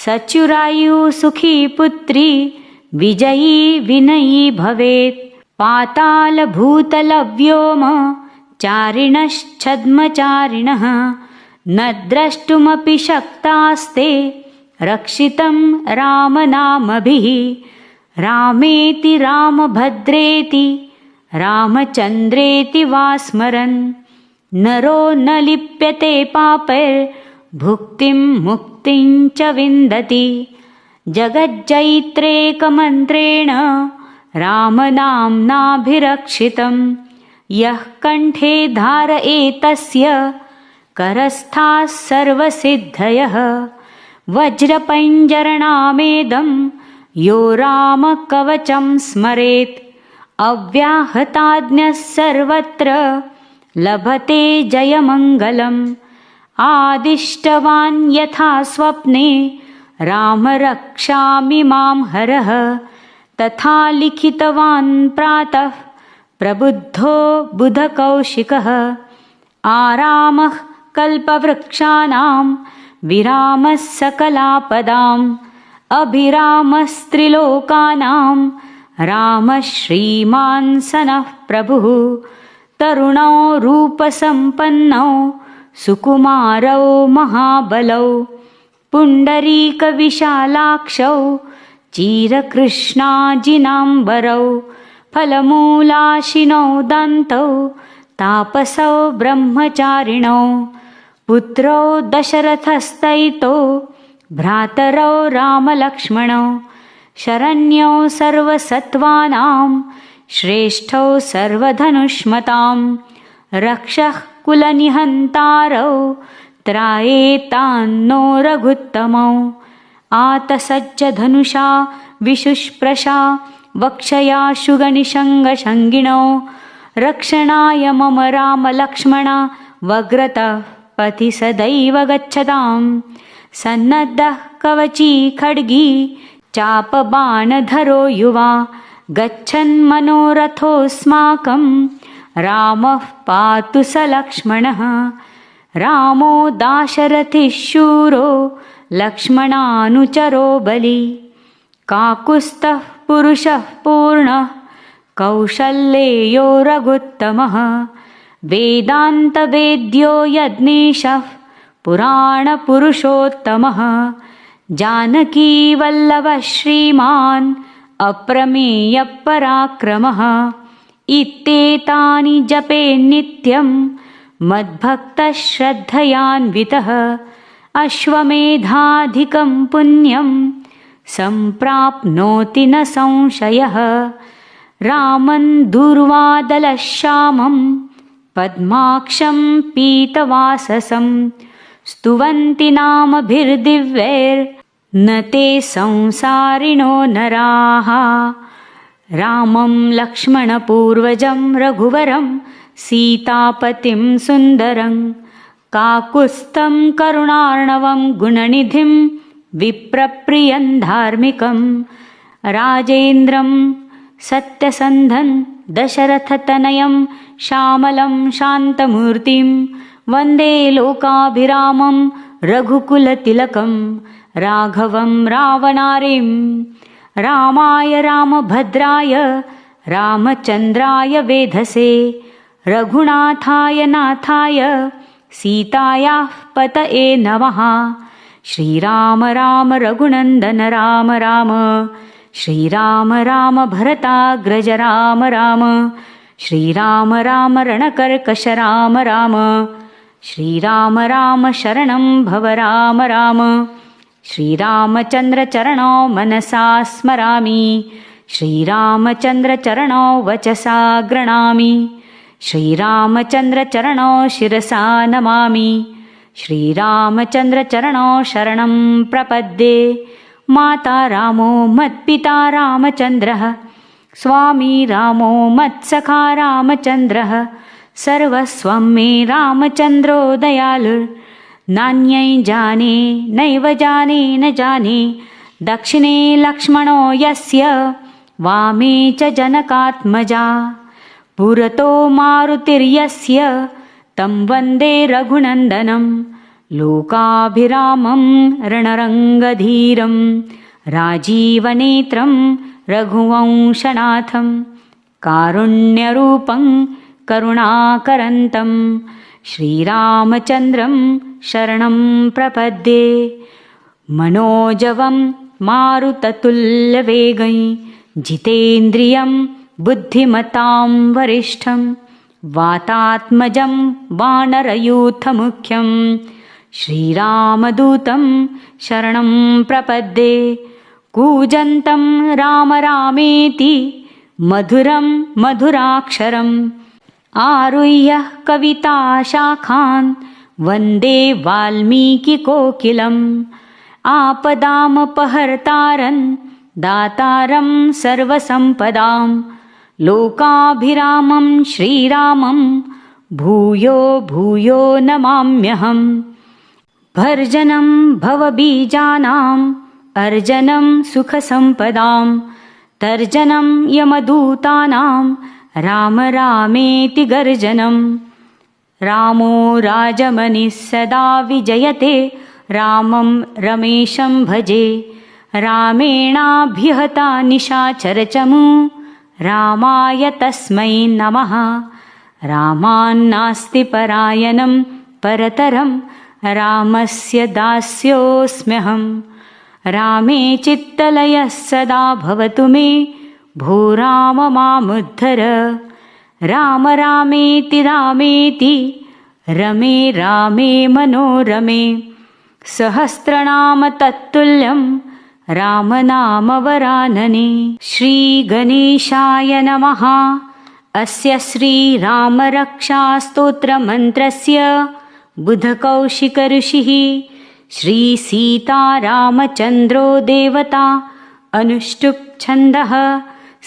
सच्युरायु सुखी पुत्री विजयी विनयी भवेत् पातालभूतलव्योम चारिणश्छद्मचारिणः न द्रष्टुमपि शक्तास्ते रक्षितं रामनामभिः रामेति रामभद्रेति रामचन्द्रेति वा स्मरन् नरो न लिप्यते पापैर्भुक्तिं मुक्तिं च विन्दति जगज्जयित्रेकमन्त्रेण रामनाम्नाभिरक्षितं यः कण्ठे धारयेतस्य करस्थाः सर्वसिद्धयः वज्रपञ्जरणामेदं यो रामकवचं स्मरेत् अव्याहताज्ञः सर्वत्र लभते जयमङ्गलम् आदिष्टवान् यथा स्वप्ने राम रक्षामि मां हरः तथा लिखितवान् प्रातः प्रबुद्धो बुधकौशिकः आरामः कल्पवृक्षाणां विरामः सकलापदाम् अभिरामस्त्रिलोकानां रामः श्रीमान् सनः प्रभुः तरुणौ रूपसम्पन्नौ सुकुमारौ महाबलौ पुण्डरीकविशालाक्षौ चिरकृष्णाजिनाम्बरौ फलमूलाशिनौ दन्तौ तापसौ ब्रह्मचारिणौ पुत्रौ दशरथस्तैतो भ्रातरौ रामलक्ष्मणौ शरण्यौ सर्वसत्त्वानां श्रेष्ठौ सर्वधनुष्मतां रक्षः कुलनिहन्तारौ त्रायेतान्नो रघुत्तमौ आतसज्जधनुषा विशुष्प्रशा वक्षया शुगनिषङ्गशङ्गिणौ रक्षणाय मम रामलक्ष्मणा वग्रतः पथि सदैव गच्छताम् सन्नद्धः कवची खड्गी चापबाणधरो युवा गच्छन् मनोरथोऽस्माकं रामः पातु स लक्ष्मणः रामो दाशरथिः शूरो लक्ष्मणानुचरो बली काकुत्स्थः पुरुषः पूर्णः कौशल्येयो रघुत्तमः वेदान्तवेद्यो यज्ञेशः पुराणपुरुषोत्तमः जानकीवल्लभः श्रीमान् अप्रमेयपराक्रमः इत्येतानि जपे नित्यं मद्भक्तः श्रद्धयान्वितः अश्वमेधाधिकं पुण्यं सम्प्राप्नोति न संशयः रामं दूर्वादलश्यामं पद्माक्षं पीतवाससं स्तुवन्ति नामभिर्दिव्यैर्न ते संसारिणो नराः रामं लक्ष्मणपूर्वजं रघुवरं सीतापतिं सुन्दरं काकुत्स्थं करुणार्णवं गुणनिधिं विप्रप्रियं धार्मिकं राजेन्द्रं सत्यसन्धं दशरथतनयं श्यामलं शान्तमूर्तिं वन्दे लोकाभिरामं रघुकुलतिलकं राघवं रावणारिं रामाय रामभद्राय रामचन्द्राय वेधसे रघुनाथाय नाथाय सीतायाः पतये नमः श्रीराम राम रघुनन्दन राम राम श्रीराम राम भरताग्रज राम राम श्रीराम राम रणकर्कश राम राम श्रीराम राम शरणं भव राम राम श्रीरामचन्द्रचरणौ मनसा स्मरामि श्रीरामचन्द्रचरणौ वचसा गृह्णामि श्रीरामचन्द्रचरणौ शिरसा नमामि श्रीरामचन्द्रचरणौ शरणं प्रपद्ये माता रामो मत्पिता रामचन्द्रः स्वामी रामो मत्सखा रामचन्द्रः सर्वस्वं मे रामचन्द्रो दयालुर्नान्यै जाने नैव जाने न जाने दक्षिणे लक्ष्मणो यस्य वामे च जनकात्मजा पुरतो मारुतिर्यस्य तं वन्दे रघुनन्दनं लोकाभिरामं रणरङ्गधीरं राजीवनेत्रं रघुवंशनाथं कारुण्यरूपं करुणाकरन्तं श्रीरामचन्द्रं शरणं प्रपद्ये मनोजवं मारुततुल्यवेगं जितेन्द्रियं बुद्धिमतां वरिष्ठं वातात्मजं वानरयूथमुख्यं श्रीरामदूतं शरणं प्रपद्ये कूजन्तं राम रामेति मधुरं मधुराक्षरम् आरुह्य कविताशाखान् वन्दे वाल्मीकिकोकिलम् आपदामपहर्तारं दातारं सर्वसम्पदां लोकाभिरामं श्रीरामं भूयो भूयो नमाम्यहम् भर्जनं भवबीजानाम् अर्जनं सुखसम्पदां तर्जनं यमदूतानां राम रामेति गर्जनं रामो राजमनिः सदा विजयते रामं रमेशं भजे रामेणाभिहता निशाचरचमू रामाय तस्मै नमः रामान्नास्ति परायणं परतरं रामस्य दास्योऽस्म्यहम् रामे चित्तलयः सदा भवतु मे भो राम मामुद्धर राम रामेति रामेति रमे रामे मनोरमे सहस्रनाम तत्तुल्यं रामनामवरानने श्रीगणेशाय नमः। अस्य श्रीरामरक्षास्तोत्रमन्त्रस्य बुधकौशिकऋषिः श्रीसीतारामचन्द्रो देवता अनुष्टुप् छन्दः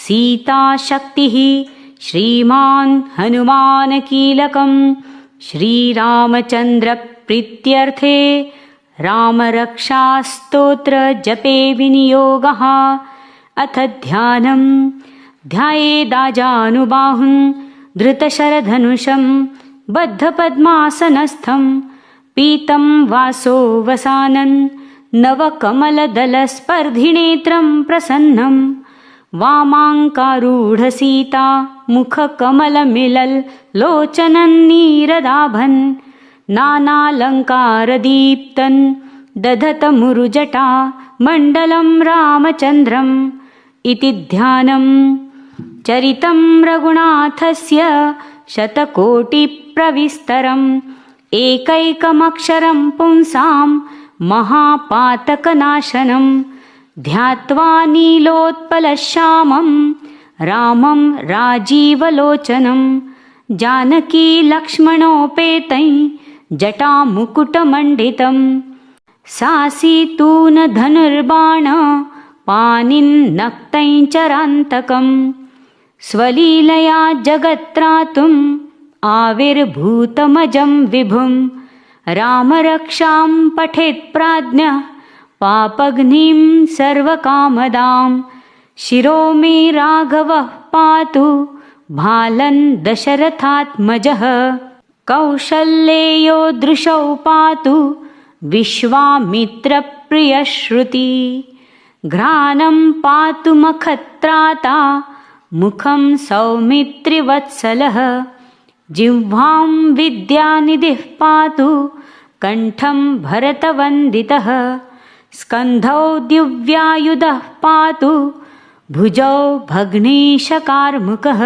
सीताशक्तिः श्रीमान् हनुमानकीलकं श्रीरामचन्द्र प्रीत्यर्थे रामरक्षास्तोत्रजपे विनियोगः। अथ ध्यानं ध्यायेदाजानुबाहुं धृतशरधनुषं बद्धपद्मासनस्थं पीतं वासो वसानन् नवकमलदलस्पर्धिनेत्रं प्रसन्नं वामाङ्कारूढसीता मुखकमलमिलल्लोचनन्नीरदाभन् नानालङ्कारदीप्तन् दधतमुरुजटा मण्डलं रामचन्द्रम् इति ध्यानं चरितं रघुनाथस्य शतकोटिप्रविस्तरम् एकैकमक्षरं पुंसां महापातकनाशनं ध्यात्वा नीलोत्पलश्यामं रामं राजीवलोचनं जानकी लक्ष्मणोपेतैः जटामुकुटमण्डितं सासीतूनधनुर्बाण पाणिन्नक्तैश्चरान्तकं स्वलीलया जगत्त्रातुम् आविर्भूतमजं विभुं रामरक्षां पठेत् प्राज्ञः पापघ्निं सर्वकामदां शिरो मे राघवः पातु भालन् दशरथात्मजः कौशल्येयो दृशौ पातु विश्वामित्रप्रियश्रुति घ्राणं पातु मखत्राता मुखं सौमित्रिवत्सलः जिह्वां विद्यानिधिः पातु कण्ठं भरतवन्दितः स्कन्धौ दिव्यायुधः पातु भुजौ भग्नीशकार्मुकः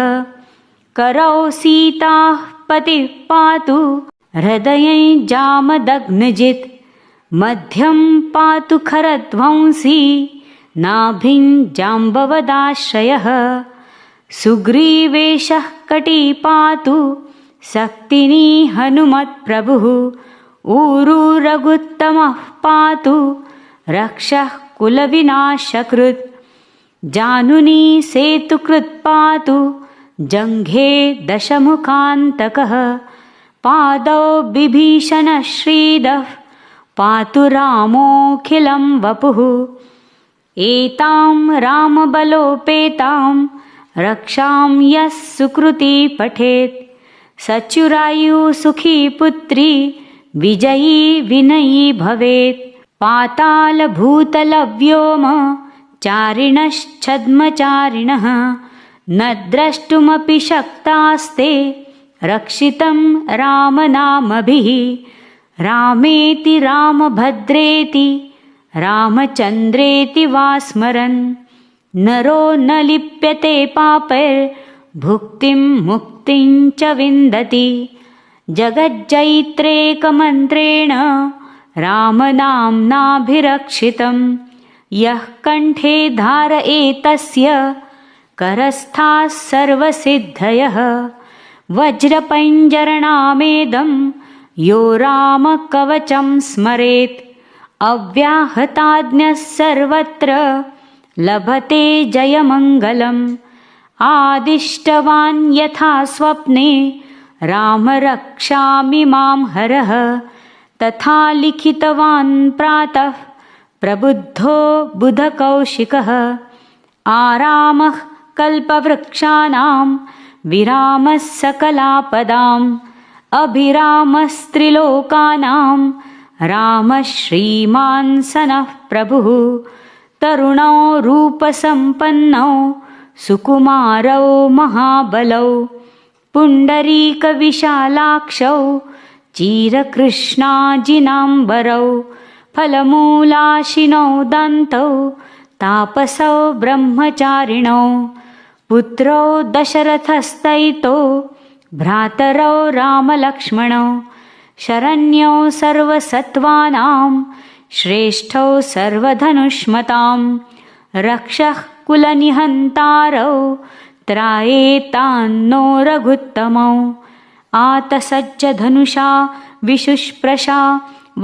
करौ सीताः पतिः पातु हृदये जामदग्नजित् मध्यं पातु खरध्वंसी नाभिं जाम्बवदाश्रयः सुग्रीवेशः कटी पातु शक्तिनी हनुमत्प्रभुः ऊरू रघुत्तमः पातु रक्षः कुलविनाशकृत् जानुनी सेतुकृत् पातु जङ्घे दशमुखान्तकः पादौ बिभीषणः श्रीदः पातु रामोऽखिलं वपुः एतां रामबलोपेतां रक्षां यः सुकृती पठेत् सच्युरायुसुखी पुत्री विजयी विनयी भवेत् पातालभूतलव्योम चारिणश्छद्मचारिणः न द्रष्टुमपि शक्तास्ते रक्षितं रामनामभिः रामेति रामभद्रेति रामचन्द्रेति वा स्मरन् नरो न लिप्यते पापैर्भुक्तिं मुक्तिं च विन्दति जगज्जयित्रेकमन्त्रेण रामनाम्नाभिरक्षितं यः कण्ठे धारयेतस्य करस्थाः सर्वसिद्धयः वज्रपञ्जरणामेदं यो रामकवचं स्मरेत् अव्याहताज्ञः सर्वत्र लभते जयमङ्गलम् आदिष्टवान् यथा स्वप्ने राम रक्षामि मां हरः तथा लिखितवान् प्रातः प्रबुद्धो बुधकौशिकः आरामः कल्पवृक्षाणां विरामः सकलापदाम् अभिरामस्त्रिलोकानां रामः श्रीमान् सनः प्रभुः तरुणौ रूपसम्पन्नौ सुकुमारौ महाबलौ पुण्डरीकविशालाक्षौ चिरकृष्णाजिनाम्बरौ फलमूलाशिनौ दन्तौ तापसौ ब्रह्मचारिणौ पुत्रौ दशरथस्तैतो भ्रातरौ रामलक्ष्मणौ शरण्यौ सर्वसत्त्वानां श्रेष्ठौ सर्वधनुष्मतां रक्षः कुलनिहन्तारौ त्रायेतान्नो रघुत्तमौ आतसज्जधनुषा विशुष्प्रशा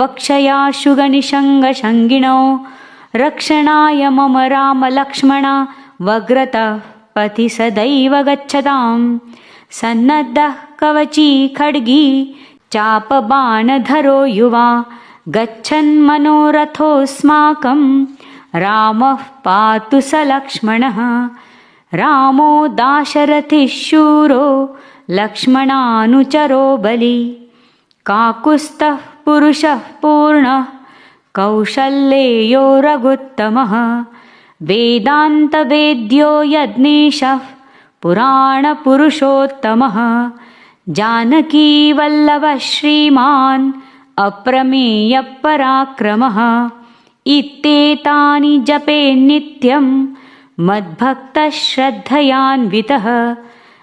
वक्षया शुगनिषङ्गशङ्गिणौ रक्षणाय मम रामलक्ष्मण वग्रतः पथि सदैव गच्छतां सन्नद्धः कवची खड्गी चापबाणधरो युवा गच्छन्मनोरथोऽस्माकं रामः पातु स लक्ष्मणः। रामो दाशरथिः शूरो लक्ष्मणानुचरो बली। काकुत्स्थः पुरुषः पूर्णः कौशल्येयो रघुत्तमः। वेदान्तवेद्यो यज्ञेशः पुराणपुरुषोत्तमः। जानकीवल्लभः श्रीमान् अप्रमेयपराक्रमः। इत्येतानि जपे नित्यं मद्भक्तः श्रद्धयान्वितः।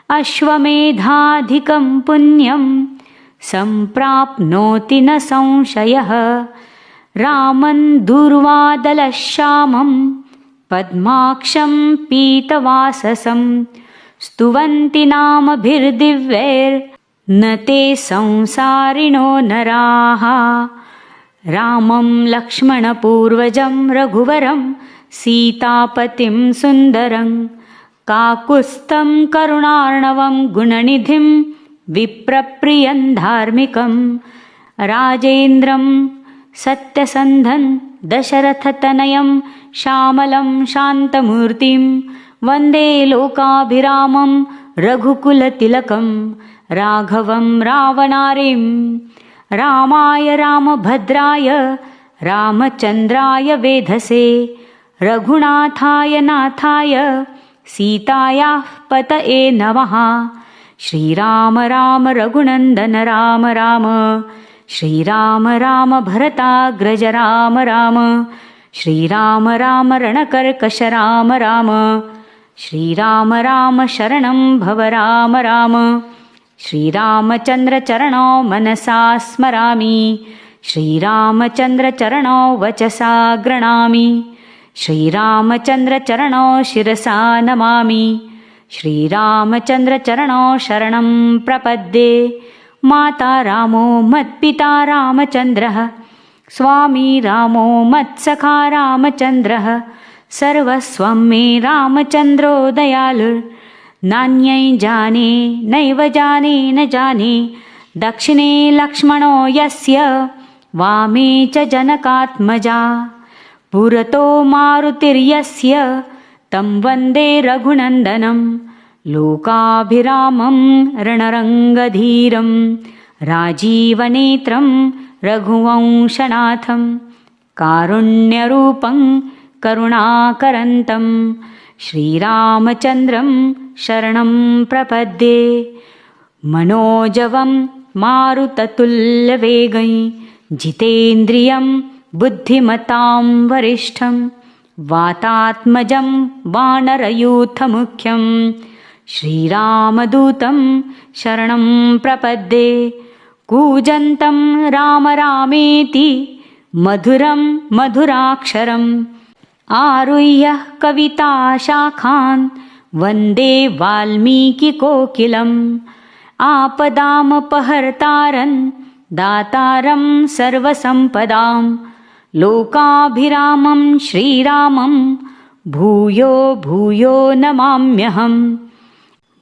अश्वमेधाधिकं पुण्यं सम्प्राप्नोति न संशयः। रामं दूर्वादलश्यामं पद्माक्षं पीतवाससं स्तुवन्ति नामभिर्दिव्यैर्न ते संसारिणो नराः। रामं लक्ष्मणपूर्वजं रघुवरं सीतापतिं सुन्दरं काकुत्स्थं करुणार्णवं गुणनिधिं विप्रप्रियं धार्मिकं राजेन्द्रं सत्यसन्धं दशरथतनयं श्यामलं शान्तमूर्तिं वन्दे लोकाभिरामं रघुकुलतिलकं राघवं रावणारिं। रामाय रामभद्राय रामचन्द्राय वेधसे रघुनाथाय नाथाय सीतायाः पतये नमः। श्रीराम राम रघुनन्दन राम राम श्रीराम राम भरताग्रज राम राम श्रीराम राम रणकर्कश राम राम श्रीराम राम शरणं भव राम राम। श्रीरामचन्द्रचरणौ मनसा स्मरामि श्रीरामचन्द्रचरणौ वचसा गृह्णामि श्रीरामचन्द्रचरणौ शिरसा नमामि श्रीरामचन्द्रचरणौ शरणं प्रपद्ये। माता रामो मत्पिता रामचन्द्रः स्वामी रामो मत्सखा रामचन्द्रः सर्वस्वं मे रामचन्द्रो दयालुः। नान्यै जाने नैव जाने न जाने दक्षिणे लक्ष्मणो यस्य वामे च जनकात्मजा पुरतो मारुतिर्यस्य तं वन्दे रघुनन्दनं लोकाभिरामं रणरङ्गधीरं राजीवनेत्रं रघुवंशनाथं कारुण्यरूपं करुणाकरन्तं श्रीरामचन्द्रं शरणं प्रपद्ये। मनोजवं मारुततुल्यवेगं जितेन्द्रियं बुद्धिमतां वरिष्ठं वातात्मजं वानरयूथमुख्यं श्रीरामदूतं शरणं प्रपद्ये। कूजन्तं राम रामेति मधुरं मधुराक्षरम् आरुह्य कविताशाखान् वन्दे वाल्मीकिकोकिलम्। आपदामपहर्तारं दातारं सर्वसम्पदां लोकाभिरामं श्रीरामं भूयो भूयो नमाम्यहम्।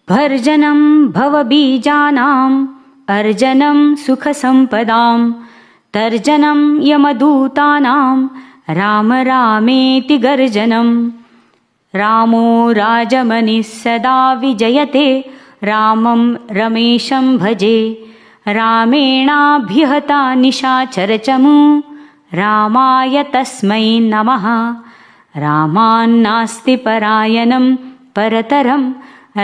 भर्जनं भवबीजानाम् अर्जनं सुखसम्पदां तर्जनं यमदूतानां राम रामेति गर्जनं। रामो राजमनिः सदा विजयते रामं रमेशं भजे। रामेणाभिहता निशाचरचमू रामाय तस्मै नमः। रामान्नास्ति परायणं परतरं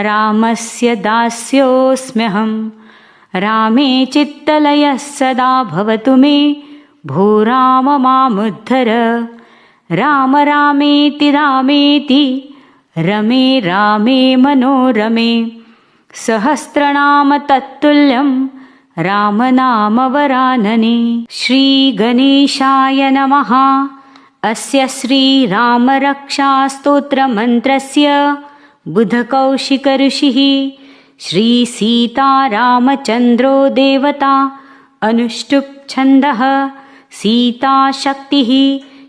रामस्य दास्योऽस्म्यहम्। रामे चित्तलयः सदा भवतु मे भो राम मामुद्धर। राम रामेति रामेति रमे रामे मनोरमे सहस्रनाम तत्तुल्यं रामनामवरानने। श्रीगणेशाय नमः। अस्य श्रीरामरक्षास्तोत्रमन्त्रस्य बुधकौशिकऋषिः श्रीसीतारामचन्द्रो देवता अनुष्टुप् छन्दः सीताशक्तिः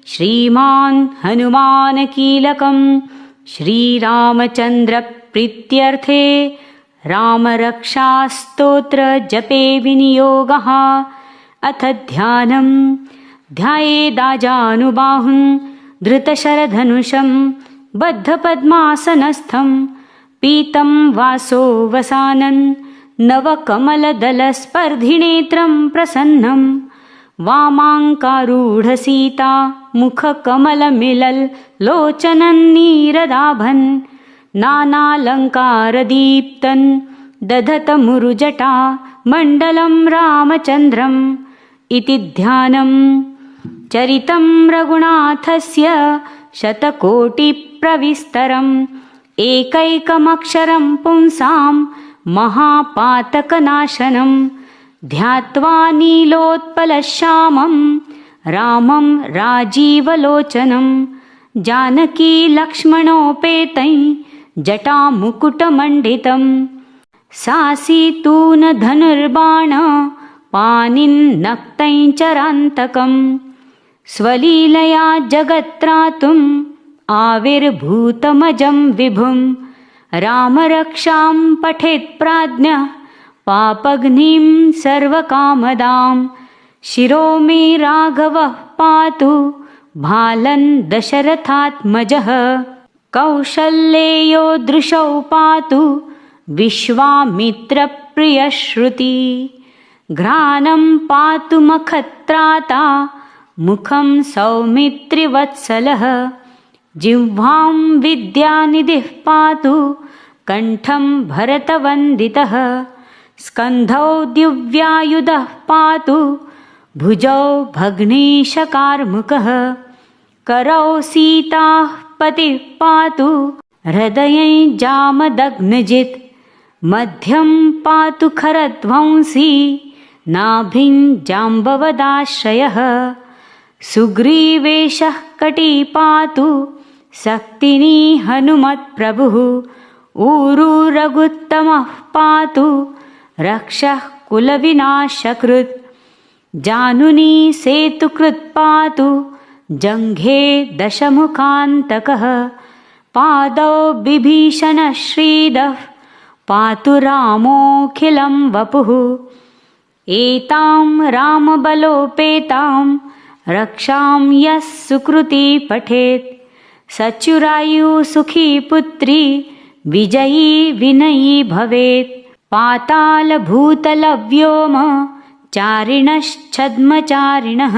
श्रीमान् हनुमान् कीलकं श्रीरामचन्द्रप्रीत्यर्थे रामरक्षास्तोत्रजपे विनियोगः। अथ ध्यानं ध्यायेदाजानुबाहुं धृतशरधनुषं बद्धपद्मासनस्थं पीतं वासो वसानन् नवकमलदलस्पर्धिनेत्रं प्रसन्नं वामाङ्कारूढसीता मुखकमलमिलल्लोचनन्नीरदाभन् नानालङ्कारदीप्तन् दधतमुरुजटा मण्डलं रामचन्द्रम् इति ध्यानं चरितं रघुनाथस्य शतकोटिप्रविस्तरम् एकैकमक्षरं पुंसां महापातकनाशनं ध्यात्वा नीलोत्पलश्यामं रामं राजीवलोचनं जानकीलक्ष्मणोपेतैः जटामुकुटमण्डितं सासीतूनधनुर्बाण पाणिन्नक्तैश्चरान्तकं स्वलीलया जगत्त्रातुम् आविर्भूतमजं विभुं रामरक्षां पठेत् प्राज्ञः पापघ्निं सर्वकामदां शिरो मे राघवः पातु भालन् दशरथात्मजः कौशल्येयो दृशौ पातु विश्वामित्रप्रियश्रुति घ्राणं पातु मखत्राता मुखं सौमित्रिवत्सलः जिह्वां विद्यानिधिः पातु कण्ठं भरतवन्दितः स्कन्धौ दिव्यायुधः पातु भुजौ भग्नीशकार्मुकः करौ सीताः पतिः पातु हृदये जामदग्नजित् मध्यं पातु खरध्वंसी नाभिं जाम्बवदाश्रयः सुग्रीवेशः कटी पातु शक्तिनी हनुमत्प्रभुः ऊरू रघुत्तमः पातु रक्षः कुलविनाशकृत् जानुनी सेतुकृत् पातु जङ्घे दशमुखान्तकः पादौ बिभीषणः श्रीदः पातु रामोऽखिलं वपुः एतां रामबलोपेतां रक्षां यः सुकृती पठेत् सच्युरायु सुखी पुत्री विजयी विनयी भवेत् पातालभूतलव्योम चारिणश्छद्मचारिणः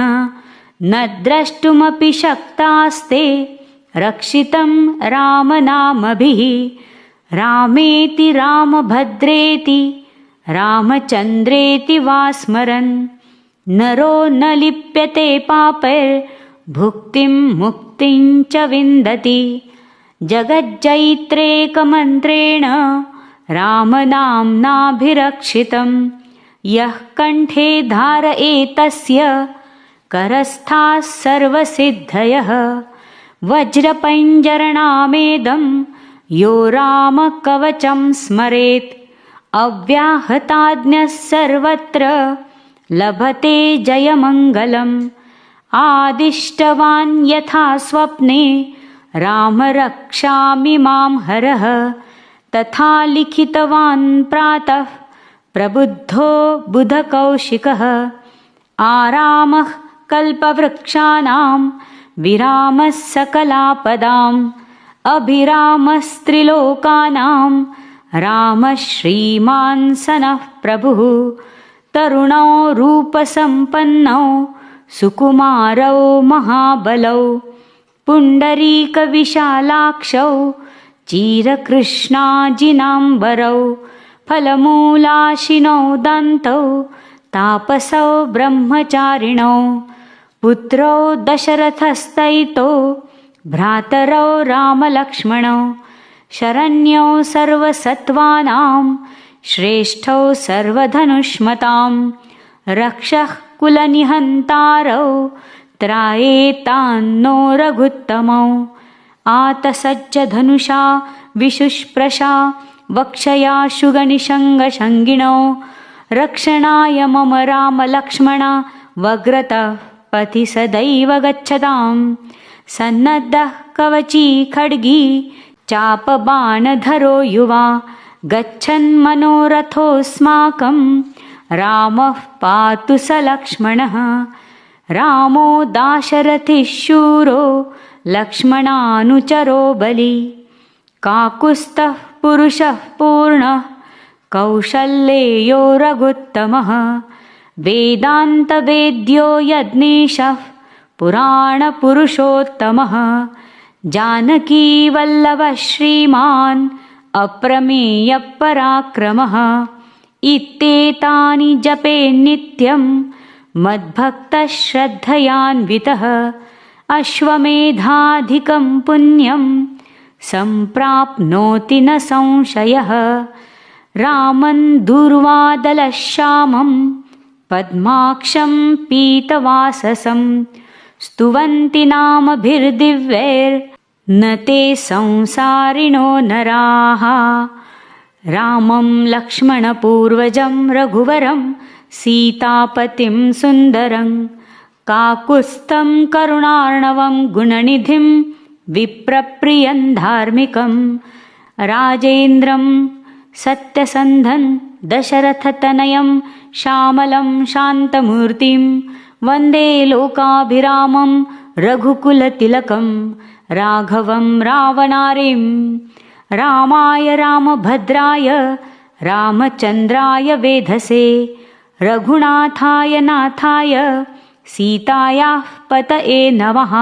न द्रष्टुमपि शक्तास्ते रक्षितं रामनामभिः रामेति रामभद्रेति रामचन्द्रेति वा स्मरन् नरो न लिप्यते पापैर्भुक्तिं मुक्तिं च विन्दति जगज्जयित्रेकमन्त्रेण रामनाम्नाभिरक्षितं यः कण्ठे धारयेतस्य करस्थाः सर्वसिद्धयः वज्रपञ्जरणामेदं यो रामकवचं स्मरेत् अव्याहताज्ञः सर्वत्र लभते जयमङ्गलम् आदिष्टवान् यथा स्वप्ने राम रक्षामि मां हरः तथा लिखितवान् प्रातः प्रबुद्धो बुधकौशिकः आरामः कल्पवृक्षाणां विरामः सकलापदाम् अभिरामस्त्रिलोकानां रामः श्रीमान् सनः प्रभुः तरुणौ रूपसम्पन्नौ सुकुमारौ महाबलौ पुण्डरीकविशालाक्षौ चिरकृष्णाजिनाम्बरौ फलमूलाशिनौ दन्तौ तापसौ ब्रह्मचारिणौ पुत्रौ दशरथस्तैतो भ्रातरौ रामलक्ष्मणौ शरण्यौ सर्वसत्त्वानां श्रेष्ठौ सर्वधनुष्मतां रक्षः कुलनिहन्तारौ त्रायेतान्नो रघुत्तमौ आतसज्जधनुषा विशुष्प्रशा वक्षया शुगनिषङ्गशङ्गिणौ रक्षणाय मम रामलक्ष्मणा वग्रतः पथि सदैव गच्छतां सन्नद्धः कवची खड्गी चापबाणधरो युवा गच्छन्मनोरथोऽस्माकं रामः पातु स लक्ष्मणः। रामो दाशरथिः शूरो लक्ष्मणानुचरो बली। काकुत्स्थः पुरुषः पूर्णः कौशल्येयो रघुत्तमः। वेदान्तवेद्यो यज्ञेशः पुराणपुरुषोत्तमः। जानकीवल्लभः श्रीमान् अप्रमेयपराक्रमः। इत्येतानि जपे नित्यं मद्भक्तः श्रद्धयान्वितः। अश्वमेधाधिकं पुण्यं सम्प्राप्नोति न संशयः। रामं दूर्वादलश्यामं पद्माक्षं पीतवाससं स्तुवन्ति नामभिर्दिव्यैर्न ते संसारिणो नराः। रामं लक्ष्मणपूर्वजं रघुवरं सीतापतिं सुन्दरं काकुत्स्थं करुणार्णवं गुणनिधिं विप्रप्रियं धार्मिकं राजेन्द्रं सत्यसन्धं दशरथतनयं श्यामलं शान्तमूर्तिं वन्दे लोकाभिरामं रघुकुलतिलकं राघवं रावणारिं। रामाय रामभद्राय रामचन्द्राय वेधसे रघुनाथाय नाथाय सीतायाः पतये नमः।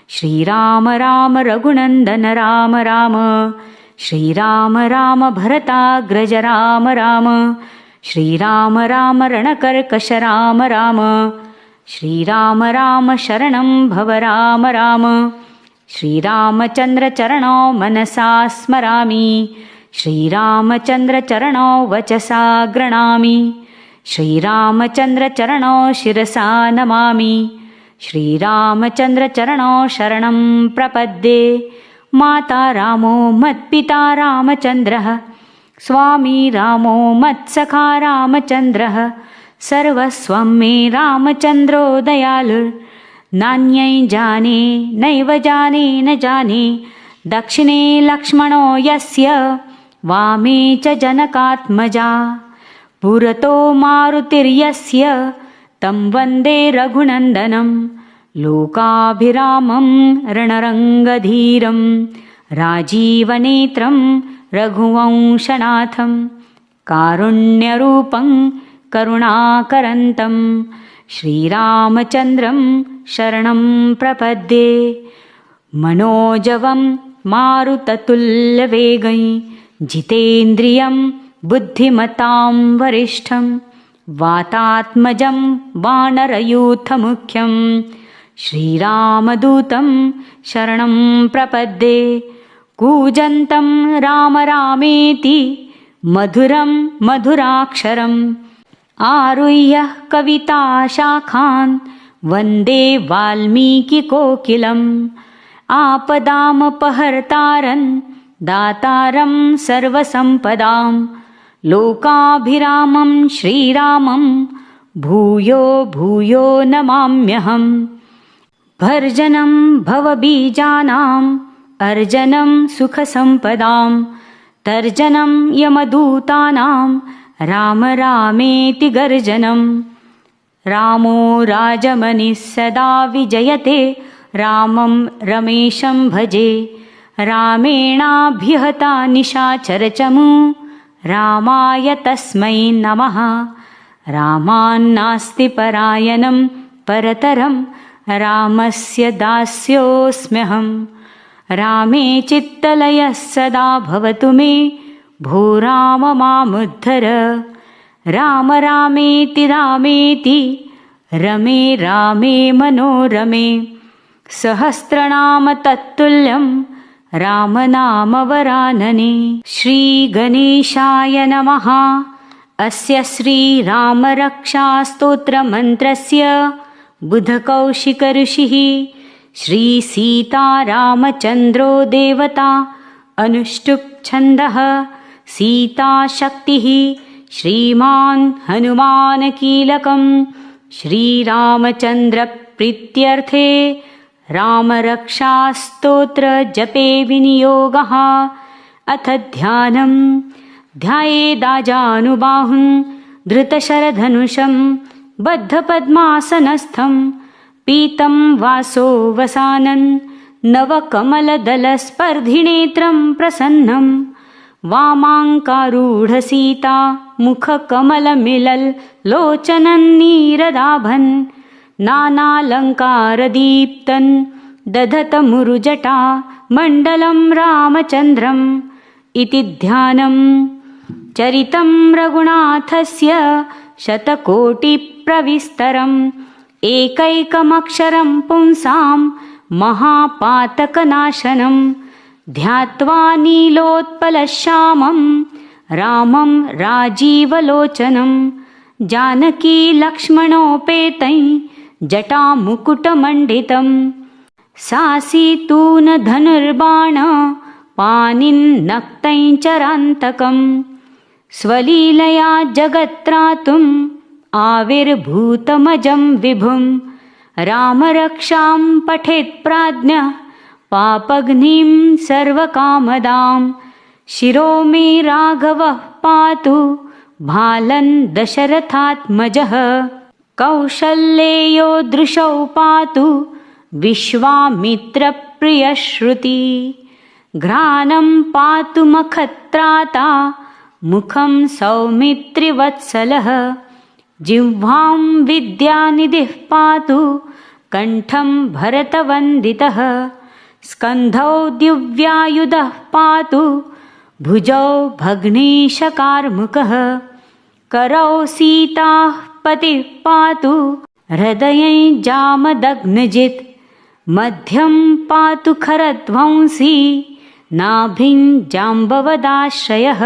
श्रीराम राम रघुनन्दन राम राम श्रीराम राम भरताग्रज राम राम श्रीराम राम रणकर्कश राम राम श्रीराम राम शरणं भव राम राम। श्रीरामचन्द्रचरणौ मनसा स्मरामि श्रीरामचन्द्रचरणौ वचसा गृह्णामि श्रीरामचन्द्रचरणौ शिरसा नमामि श्रीरामचन्द्रचरणौ शरणं प्रपद्ये। माता रामो मत्पिता रामचन्द्रः स्वामी रामो मत्सखा रामचन्द्रः सर्वस्वं मे रामचन्द्रो दयालुः। नान्यै जाने नैव जाने न जाने दक्षिणे लक्ष्मणो यस्य वामे च जनकात्मजा। पुरतो मारुतिर्यस्य तं वन्दे रघुनन्दनं लोकाभिरामं रणरङ्गधीरं राजीवनेत्रं रघुवंशनाथं कारुण्यरूपं करुणाकरन्तं श्रीरामचन्द्रं शरणं प्रपद्ये। मनोजवं मारुततुल्यवेगं जितेन्द्रियं बुद्धिमतां वरिष्ठं वातात्मजं वानरयूथमुख्यं श्रीरामदूतं शरणं प्रपद्ये। कूजन्तं राम रामेति मधुरं मधुराक्षरम् आरुह्य कविताशाखान् वन्दे वाल्मीकिकोकिलम्। आपदामपहर्तारं दातारं सर्वसम्पदां लोकाभिरामं श्रीरामं भूयो भूयो नमाम्यहम्। भर्जनं भवबीजानाम् अर्जनं सुखसम्पदां तर्जनं यमदूतानां राम रामेति गर्जनं। रामो राजमनिः सदा विजयते रामं रमेशं भजे। रामेणाभिहता निशाचरचमू रामाय तस्मै नमः। रामान्नास्ति परायणं परतरं रामस्य दास्योऽस्म्यहम्। रामे चित्तलयः सदा भवतु मे भो राम मामुद्धर। राम रामेति रामेति रमे रामे मनोरमे सहस्रनाम तत्तुल्यं रामनामवरानने। श्रीगणेशाय नमः। अस्य श्रीरामरक्षास्तोत्रमन्त्रस्य बुधकौशिकऋषिः श्रीसीतारामचन्द्रो देवता अनुष्टुप् छन्दः सीताशक्तिः श्रीमान् हनुमानकीलकं श्रीरामचन्द्रप्रीत्यर्थे रामरक्षास्तोत्रजपे विनियोगः। अथ ध्यानम् ध्यायेदाजानुबाहुं धृतशरधनुषं बद्धपद्मासनस्थं पीतं वासो वसानन् नवकमलदलस्पर्धिनेत्रं प्रसन्नं वामाङ्कारूढसीता मुखकमलमिलल्लोचनन्नीरदाभन् नानालङ्कारदीप्तन् दधतमुरुजटा मण्डलं रामचन्द्रम् इति ध्यानं चरितं रघुनाथस्य शतकोटिप्रविस्तरम् एकैकमक्षरं पुंसां महापातकनाशनं ध्यात्वा नीलोत्पलश्यामं रामं राजीवलोचनं जानकीलक्ष्मणोपेतै जटामुकुटमण्डितं सासीतूनधनुर्बाण पाणिन्नक्तैः चरान्तकं स्वलीलया जगत्त्रातुम् आविर्भूतमजं विभुं रामरक्षां पठेत् प्राज्ञः पापघ्निं सर्वकामदां शिरो मे राघवः पातु भालन् दशरथात्मजः कौशल्येयो दृशौ पातु विश्वामित्रप्रियश्रुति घ्राणं पातु मखत्राता मुखं सौमित्रिवत्सलः जिह्वां विद्यानिधिः पातु कण्ठं भरतवन्दितः स्कन्धौ दिव्यायुधः पातु भुजौ भग्नीशकार्मुकः करौ सीताः पतिः पातु हृदये जामदग्नजित् मध्यं पातु खरध्वंसी नाभिं जाम्बवदाश्रयः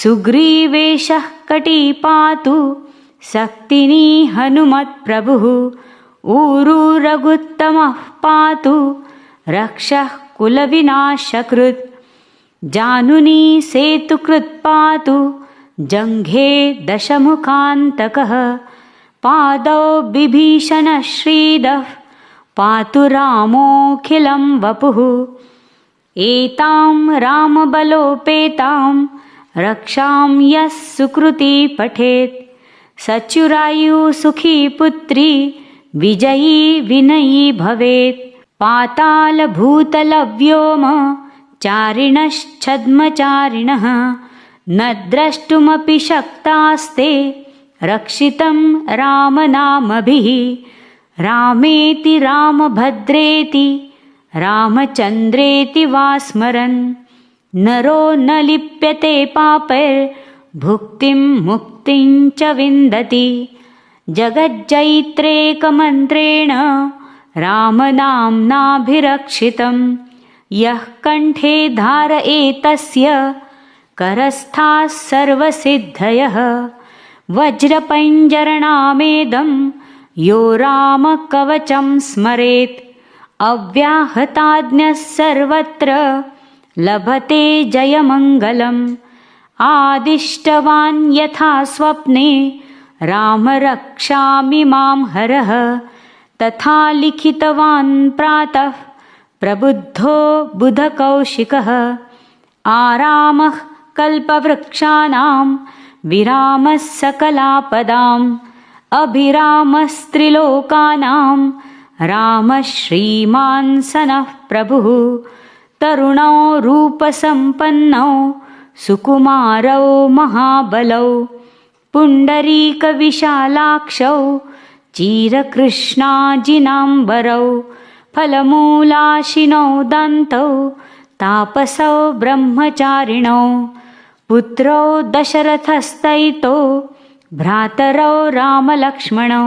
सुग्रीवेशः कटी पातु शक्तिनी हनुमत्प्रभुः ऊरू रघुत्तमः पातु रक्षः कुलविनाशकृत् जानुनी सेतुकृत् पातु जङ्घे दशमुखान्तकः पादौ बिभीषणः श्रीदः पातु रामोऽखिलं वपुः एतां रामबलोपेतां रक्षां यः सुकृती पठेत् सच्युरायु सुखी पुत्री विजयी विनयी भवेत् पातालभूतलव्योम चारिणश्छद्मचारिणः न द्रष्टुमपि शक्तास्ते रक्षितं रामनामभिः रामेति रामभद्रेति रामचन्द्रेति वा स्मरन् नरो न लिप्यते पापैर्भुक्तिं मुक्तिं च विन्दति जगज्जयित्रेकमन्त्रेण रामनाम्नाभिरक्षितं यः कण्ठे धारयेतस्य करस्थाः सर्वसिद्धयः वज्रपञ्जरणामेदं यो रामकवचं स्मरेत् अव्याहताज्ञः सर्वत्र लभते जयमङ्गलम् आदिष्टवान् यथा स्वप्ने राम रक्षामि मां हरः तथा लिखितवान् प्रातः प्रबुद्धो बुधकौशिकः आरामः कल्पवृक्षाणां विरामः सकलापदाम् अभिरामस्त्रिलोकानां रामः श्रीमान् सनः प्रभुः तरुणौ रूपसम्पन्नौ सुकुमारौ महाबलौ पुण्डरीकविशालाक्षौ चिरकृष्णाजिनाम्बरौ फलमूलाशिनौ दन्तौ तापसौ ब्रह्मचारिणौ पुत्रौ दशरथस्तैतो भ्रातरौ रामलक्ष्मणौ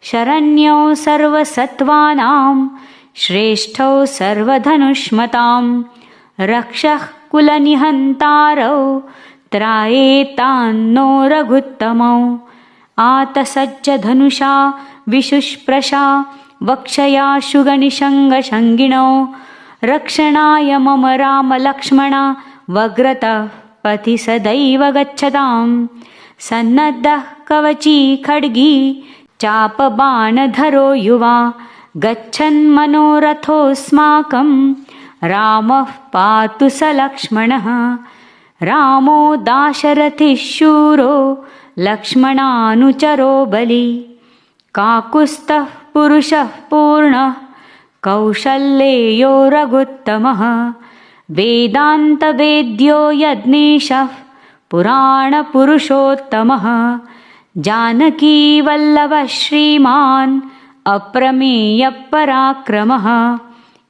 शरण्यौ सर्वसत्त्वानां श्रेष्ठौ सर्वधनुष्मतां रक्षः कुलनिहन्तारौ त्रायेतान्नो रघुत्तमौ आतसज्जधनुषा विशुष्प्रशा वक्षया शुगनिषङ्गशङ्गिणौ रक्षणाय मम रामलक्ष्मणा वग्रतः पथि सदैव गच्छतां सन्नद्धः कवची खड्गी चापबाणधरो युवा गच्छन्मनोरथोऽस्माकं रामः पातु स लक्ष्मणः रामो दाशरथिः शूरो लक्ष्मणानुचरो बली। काकुत्स्थः पुरुषः पूर्णः कौशल्येयो रघुत्तमः। वेदान्तवेद्यो यज्ञेशः पुराणपुरुषोत्तमः। जानकीवल्लभः श्रीमान् अप्रमेयपराक्रमः।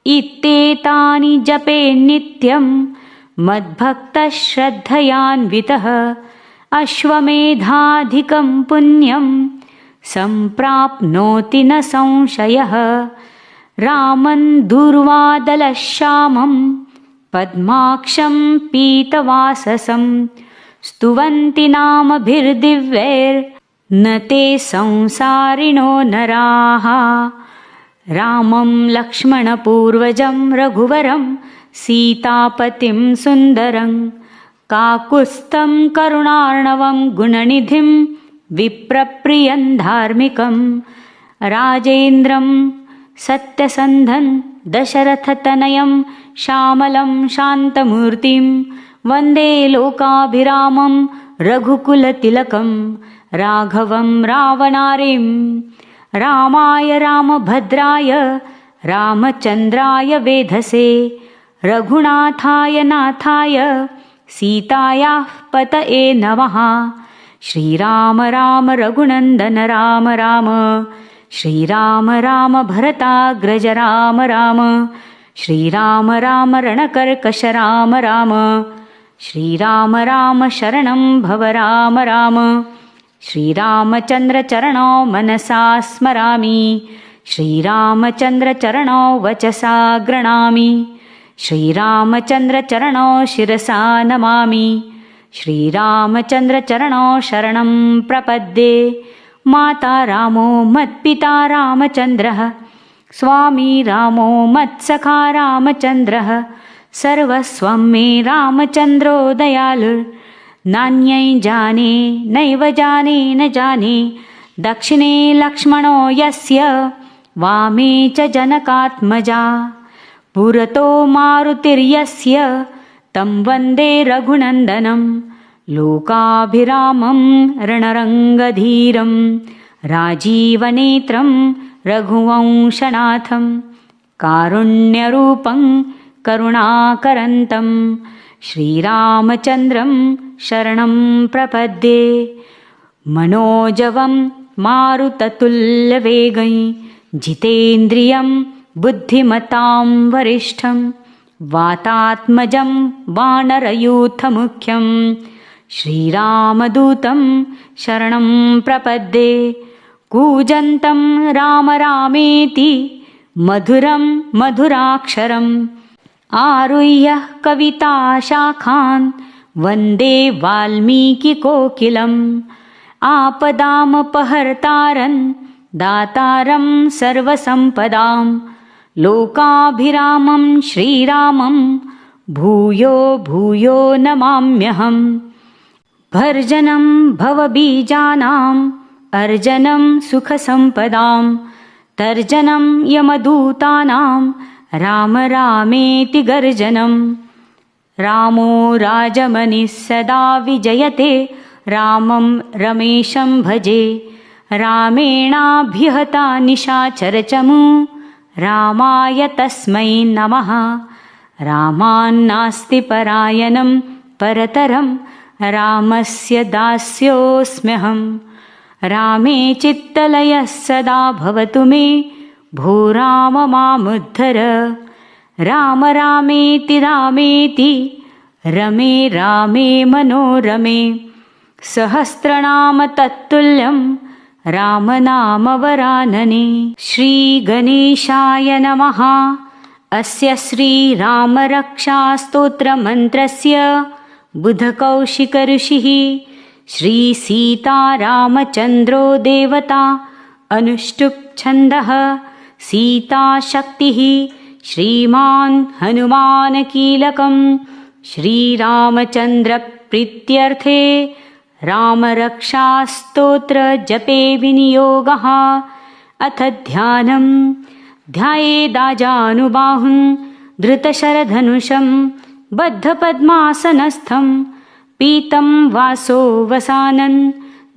इत्येतानि जपे नित्यं मद्भक्तः श्रद्धयान्वितः। अश्वमेधाधिकं पुण्यं सम्प्राप्नोति न संशयः। रामं दूर्वादलश्यामं पद्माक्षं पीतवाससं स्तुवन्ति नामभिर्दिव्यैर्न ते संसारिणो नराः। रामं लक्ष्मणपूर्वजं रघुवरं सीतापतिं सुन्दरं काकुत्स्थं करुणार्णवं गुणनिधिं विप्रप्रियं धार्मिकं राजेन्द्रं सत्यसन्धं दशरथतनयं श्यामलं शान्तमूर्तिं वन्दे लोकाभिरामं रघुकुलतिलकं राघवं रावणारिं। रामाय रामभद्राय रामचन्द्राय वेधसे रघुनाथाय नाथाय सीतायाः पतये नमः। श्रीराम राम रघुनन्दन राम राम श्रीराम राम भरताग्रज राम राम श्रीराम राम रणकर्कश राम राम श्रीराम राम शरणं भव राम राम। श्रीरामचन्द्रचरणौ मनसा स्मरामि श्रीरामचन्द्रचरणौ वचसा गृह्णामि श्रीरामचन्द्रचरणौ शिरसा नमामि श्रीरामचन्द्रचरणौ शरणं प्रपद्ये। माता रामो मत्पिता रामचन्द्रः स्वामी रामो मत्सखा रामचन्द्रः सर्वस्वं मे रामचन्द्रो दयालुः। नान्यै जाने नैव जाने न जाने दक्षिणे लक्ष्मणो यस्य वामे च जनकात्मजा। पुरतो मारुतिर्यस्य तं वन्दे रघुनन्दनं लोकाभिरामं रणरङ्गधीरं राजीवनेत्रं रघुवंशनाथं कारुण्यरूपं करुणाकरन्तं श्रीरामचन्द्रं शरणं प्रपद्ये। मनोजवं मारुततुल्यवेगं जितेन्द्रियं बुद्धिमतां वरिष्ठं वातात्मजं वानरयूथमुख्यं श्रीरामदूतं शरणं प्रपद्ये। कूजन्तं राम रामेति मधुरं मधुराक्षरम् आरुह्य कविताशाखान् वन्दे वाल्मीकिकोकिलम्। आपदामपहर्तारं दातारं सर्वसम्पदां लोकाभिरामं श्रीरामं भूयो भूयो नमाम्यहम्। भर्जनं भवबीजानाम् अर्जनं सुखसम्पदां तर्जनं यमदूतानां राम रामेति गर्जनं। रामो राजमनिः सदा विजयते रामं रमेशं भजे। रामेणाभिहता निशाचरचमू रामाय तस्मै नमः। रामान्नास्ति परायणं परतरं रामस्य दास्योऽस्म्यहम्। रामे चित्तलयः सदा भवतु मे भो राम मामुद्धर। राम रामेति रामेति रमे रामे मनोरमे सहस्रनाम तत्तुल्यं रामनामवरानने। श्रीगणेशाय नमः। अस्य श्रीरामरक्षास्तोत्रमन्त्रस्य बुधकौशिकऋषिः श्रीसीतारामचन्द्रो देवता अनुष्टुप् छन्दः सीताशक्तिः श्रीमान् हनुमानकीलकं श्रीरामचन्द्रप्रीत्यर्थे रामरक्षास्तोत्रजपे विनियोगः। अथ ध्यानं ध्यायेदाजानुबाहुं धृतशरधनुषं बद्धपद्मासनस्थं पीतं वासो वसानन्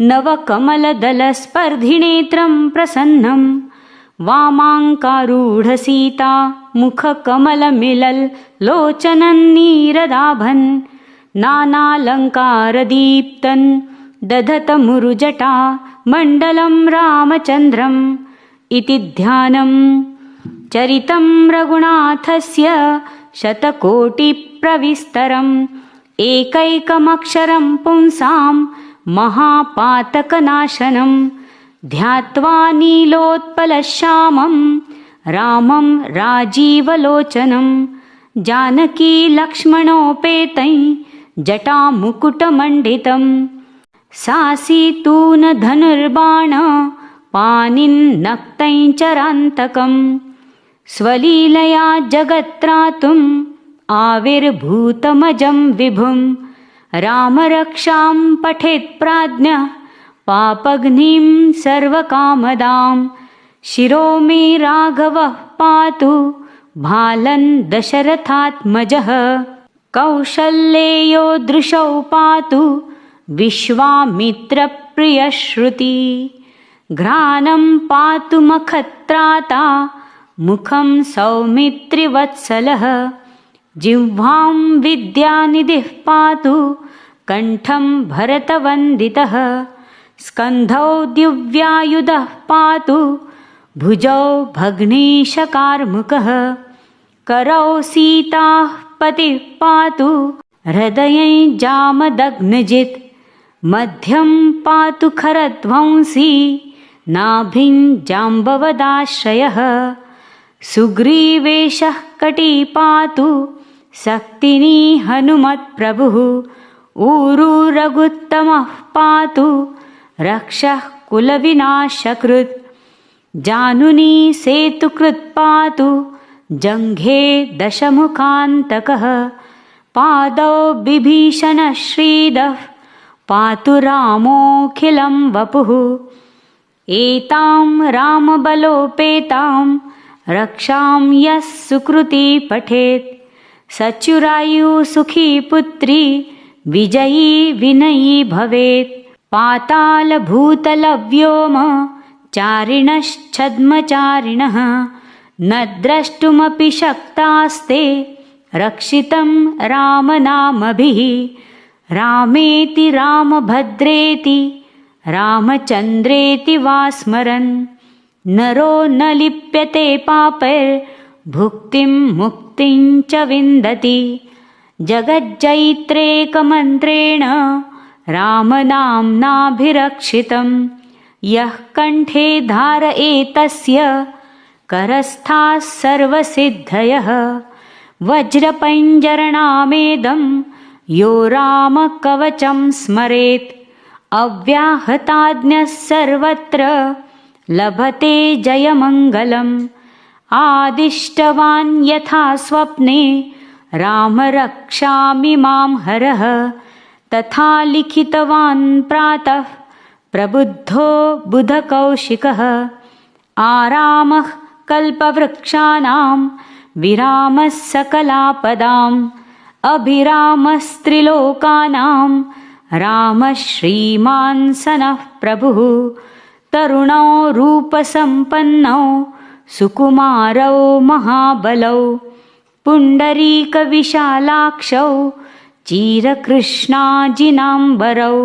नवकमलदलस्पर्धिनेत्रं प्रसन्नं वामाङ्कारूढसीता मुखकमलमिलल्लोचनन्नीरदाभन् नानालङ्कारदीप्तन् दधतमुरुजटा मण्डलं रामचन्द्रम् इति ध्यानं चरितं रघुनाथस्य शतकोटिप्रविस्तरम् एकैकमक्षरं पुंसां महापातकनाशनं ध्यात्वा नीलोत्पलश्यामं रामं राजीवलोचनं जानकी लक्ष्मणोपेतैः जटामुकुटमण्डितं सासीतूनधनुर्बाण पाणिन्नक्तैश्चरान्तकं स्वलीलया जगत्त्रातुम् आविर्भूतमजं विभुं रामरक्षां पठेत् प्राज्ञः पापघ्निं सर्वकामदां शिरो मे राघवः पातु भालन् दशरथात्मजः कौशल्येयो दृशौ पातु विश्वामित्रप्रियश्रुति घ्राणं पातु मखत्राता मुखं सौमित्रिवत्सलः जिह्वां विद्यानिधिः पातु कण्ठं भरतवन्दितः स्कन्धौ दिव्यायुधः पातु भुजौ भग्नीशकार्मुकः करौ सीताः पतिः पातु हृदये जामदग्नजित् मध्यं पातु खरध्वंसी नाभिं जाम्बवदाश्रयः सुग्रीवेशः कटी पातु शक्तिनी हनुमत्प्रभुः ऊरू रघुत्तमः पातु रक्षः कुलविनाशकृत् जानुनी सेतुकृत् पातु जङ्घे दशमुखान्तकः पादौ बिभीषणः श्रीदः पातु रामोऽखिलं वपुः एतां रामबलोपेतां रक्षां यः सुकृती पठेत् सच्युरायु सुखी पुत्री विजयी विनयी भवेत् पातालभूतलव्योम चारिणश्छद्मचारिणः न द्रष्टुमपि शक्तास्ते रक्षितं रामनामभिः रामेति रामभद्रेति रामचन्द्रेति वा स्मरन् नरो न लिप्यते पापैर्भुक्तिं मुक्तिं च विन्दति जगज्जयित्रेकमन्त्रेण रामनाम्नाभिरक्षितं यः कण्ठे धारयेतस्य करस्थाः सर्वसिद्धयः वज्रपञ्जरणामेदं यो रामकवचं स्मरेत् अव्याहताज्ञः सर्वत्र लभते जयमङ्गलम् आदिष्टवान् यथा स्वप्ने राम रक्षामि मां हरः तथा लिखितवान् प्रातः प्रबुद्धो बुधकौशिकः आरामः कल्पवृक्षाणां विरामः सकलापदाम् अभिरामस्त्रिलोकानां रामः श्रीमान् सनः प्रभुः तरुणौ रूपसम्पन्नौ सुकुमारौ महाबलौ पुण्डरीकविशालाक्षौ चिरकृष्णाजिनाम्बरौ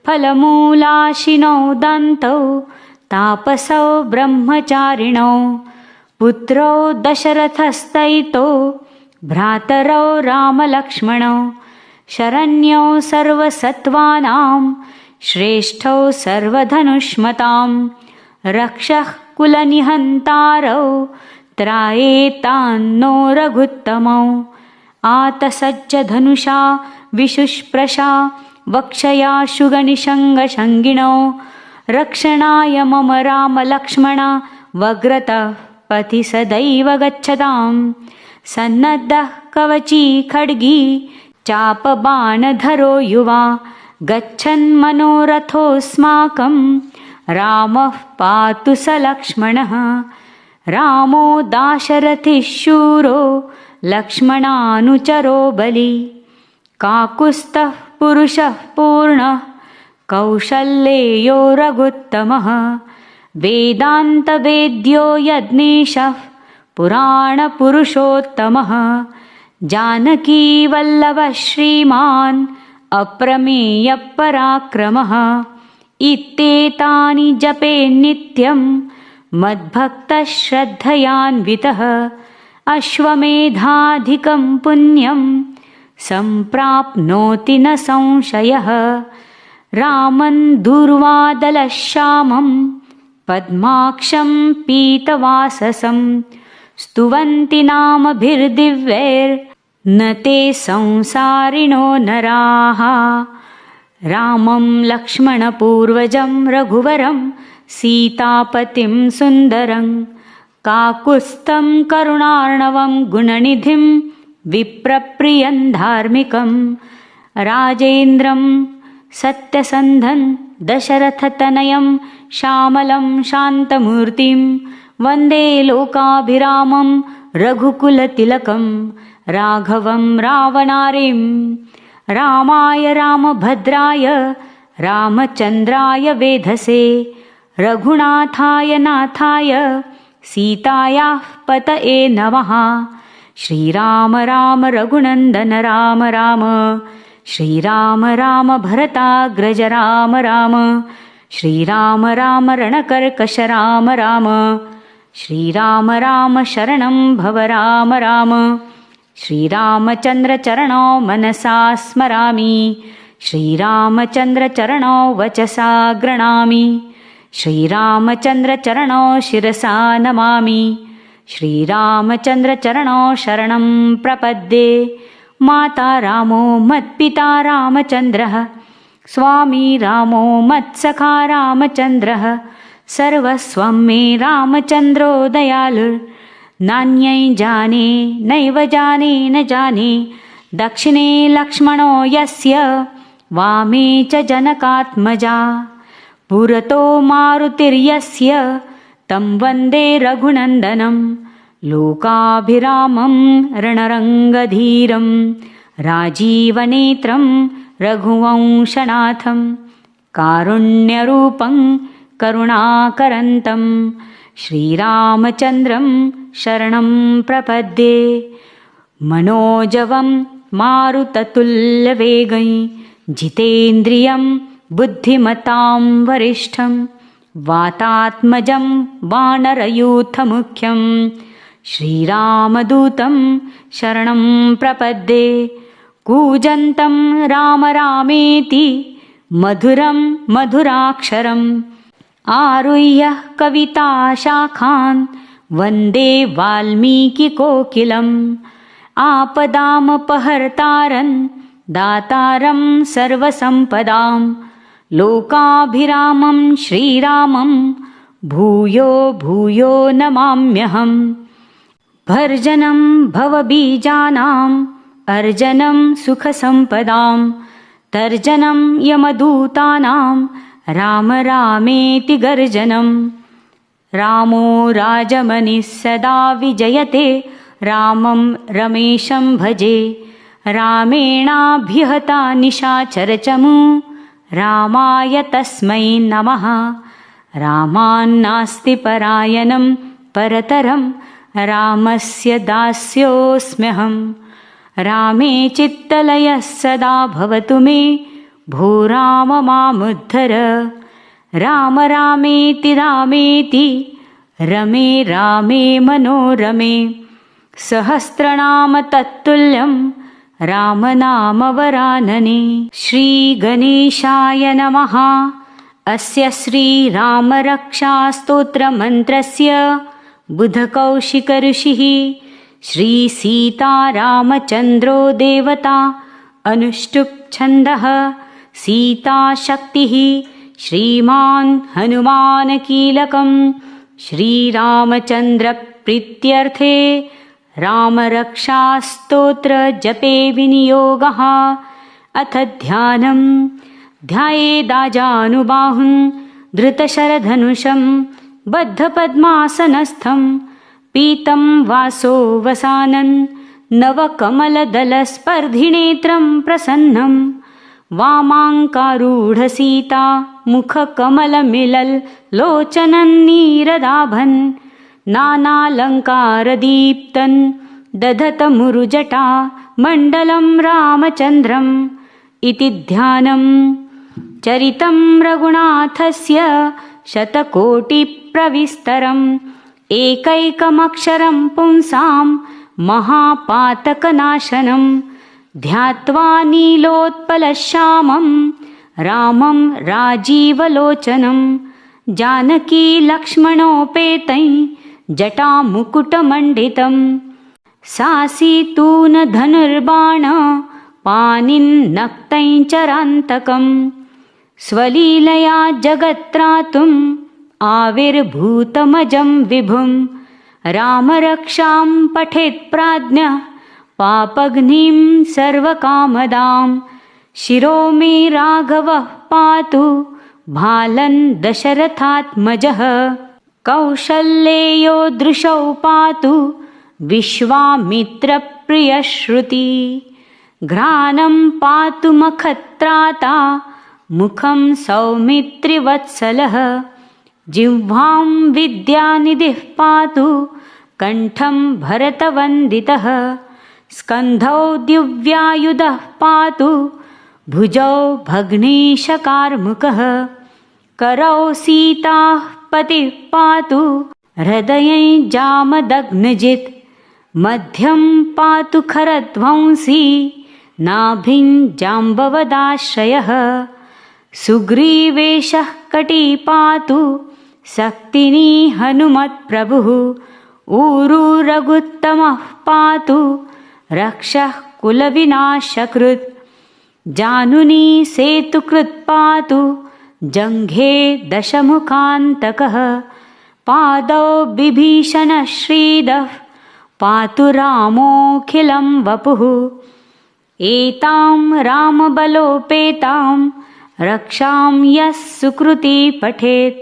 फलमूलाशिनौ दन्तौ तापसौ ब्रह्मचारिणौ पुत्रौ दशरथस्तैतो भ्रातरौ रामलक्ष्मणौ शरण्यौ सर्वसत्त्वानां श्रेष्ठौ सर्वधनुष्मतां रक्षः कुलनिहन्तारौ त्रायेतान्नो रघुत्तमौ आतसज्जधनुषा विशुष्प्रशा वक्षया शुगनिषङ्गशङ्गिणौ रक्षणाय मम रामलक्ष्मणा वग्रतः पथि सदैव गच्छताम् सन्नद्धः कवची खड्गी चापबाणधरो युवा गच्छन्मनोरथोऽस्माकं रामः पातु स लक्ष्मणः रामो दाशरथिः शूरो लक्ष्मणानुचरो बली काकुत्स्थः पुरुषः पूर्णः कौशल्येयो रघुत्तमः वेदान्तवेद्यो यज्ञेशः पुराणपुरुषोत्तमः जानकीवल्लभः श्रीमान् अप्रमेयपराक्रमः इत्येतानि जपे नित्यं मद्भक्तः श्रद्धयान्वितः अश्वमेधाधिकं पुण्यं सम्प्राप्नोति न संशयः रामं दूर्वादलश्यामं पद्माक्षं पीतवाससं स्तुवन्ति नामभिर्दिव्यैर्न ते संसारिणो नराः रामं लक्ष्मणपूर्वजं रघुवरं सीतापतिं सुन्दरं काकुत्स्थं करुणार्णवं गुणनिधिं विप्रप्रियं धार्मिकं राजेन्द्रं सत्यसन्धं दशरथतनयं श्यामलं शान्तमूर्तिं वन्दे लोकाभिरामं रघुकुलतिलकं राघवं रावणारिं रामाय रामभद्राय रामचन्द्राय वेधसे रघुनाथाय नाथाय सीतायाः पतये नमः श्रीराम राम रघुनन्दन राम राम श्रीराम राम भरताग्रज राम राम श्रीराम राम रणकर्कश राम राम श्रीराम राम शरणं भव राम राम श्रीरामचन्द्रचरणौ मनसा स्मरामि श्रीरामचन्द्रचरणौ वचसा गृह्णामि श्रीरामचन्द्रचरणौ शिरसा नमामि श्रीरामचन्द्रचरणौ शरणं प्रपद्ये माता रामो मत्पिता रामचन्द्रः स्वामी रामो मत्सखा रामचन्द्रः सर्वस्वं मे रामचन्द्रो दयालुः नान्यै जाने नैव जाने न जाने दक्षिणे लक्ष्मणो यस्य वामे च जनकात्मजा पुरतो मारुतिर्यस्य तं वन्दे रघुनन्दनं लोकाभिरामं रणरङ्गधीरं राजीवनेत्रं रघुवंशनाथं कारुण्यरूपं करुणाकरन्तं श्रीरामचन्द्रं शरणं प्रपद्ये मनोजवं मारुततुल्यवेगं जितेन्द्रियं बुद्धिमतां वरिष्ठं वातात्मजं वानरयूथमुख्यं श्रीरामदूतं शरणं प्रपद्ये कूजन्तं राम रामेति मधुरं मधुराक्षरम् आरुह्य कविताशाखान् वन्दे वाल्मीकिकोकिलम् आपदामपहर्तारं दातारं सर्वसम्पदां लोकाभिरामं श्रीरामं भूयो भूयो नमाम्यहम् भर्जनं भवबीजानाम् अर्जनं सुखसम्पदां तर्जनं यमदूतानां राम रामेति गर्जनं रामो राजमनिः सदा विजयते रामं रमेशं भजे रामेणाभिहता निशाचरचमू रामाय तस्मै नमः रामान्नास्ति परायणं परतरं रामस्य दास्योऽस्म्यहं रामे चित्तलयः सदा भवतु मे भो राम मामुद्धर राम रामेति रामेति रमे रामे मनोरमे सहस्रनाम तत्तुल्यं रामनामवरानने श्रीगणेशाय नमः। अस्य श्रीरामरक्षास्तोत्रमन्त्रस्य बुधकौशिकऋषिः श्रीसीतारामचन्द्रो देवता अनुष्टुप् छन्दः सीताशक्तिः श्रीमान् हनुमानकीलकं श्रीरामचन्द्रप्रीत्यर्थे रामरक्षास्तोत्र जपे विनियोगः। अथ ध्यानं ध्यायेदाजानुबाहुं धृतशरधनुषं बद्धपद्मासनस्थं पीतं वासो वसानं नवकमलदलस्पर्धिनेत्रं प्रसन्नं वामाङ्कारूढसीता मुखकमलमिलल्लोचनन्नीरदाभन् नानालङ्कारदीप्तन् दधतमुरुजटा मण्डलं रामचन्द्रम् इति ध्यानम्। चरितं रघुनाथस्य शतकोटिप्रविस्तरम् एकैकमक्षरं पुंसां महापातकनाशनं ध्यात्वा नीलोत्पलश्यामं रामं राजीवलोचनं जानकी लक्ष्मणोपेतै जटामुकुटमण्डितं सासीतून धनुर्बाण पाणिन्नक्तै चरान्तकं स्वलीलया जगत्त्रातुम् आविर्भूतमजं विभुं रामरक्षां पठेत् प्राज्ञः पापघ्निं सर्वकामदां शिरो मे राघवः पातु भालन् दशरथात्मजः कौशल्येयो दृशौ पातु विश्वामित्रप्रियश्रुति घ्राणं पातु मखत्राता मुखं सौमित्रिवत्सलः जिह्वां विद्यानिधिः पातु कण्ठं भरतवन्दितः स्कन्धौ दिव्यायुधः पातु भुजौ भग्नीशकार्मुकः करौ सीताः पतिः पातु हृदये जामदग्नजित् मध्यं पातु खरध्वंसी नाभिं जाम्बवदाश्रयः सुग्रीवेशः कटी पातु शक्तिनी हनुमत्प्रभुः ऊरू रघुत्तमः पातु रक्षः कुलविनाशकृत् जानुनी सेतुकृत् पातु जङ्घे दशमुखान्तकः पादौ बिभीषणः श्रीदः पातु रामोऽखिलं वपुः एतां रामबलोपेतां रक्षां यः सुकृती पठेत्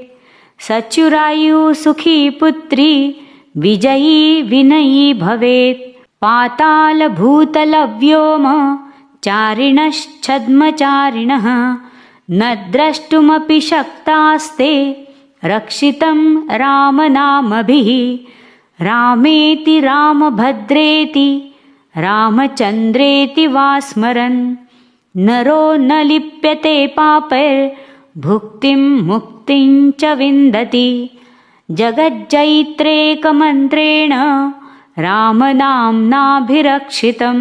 सच्युरायु सुखी पुत्री विजयी विनयी भवेत् पातालभूतलव्योम चारिणश्छद्मचारिणः न द्रष्टुमपि शक्तास्ते रक्षितं रामनामभिः रामेति रामभद्रेति रामचन्द्रेति वा स्मरन् नरो न लिप्यते पापैर्भुक्तिं मुक्तिं च विन्दति जगज्जैत्रेकमन्त्रेण रामनाम्नाभिरक्षितं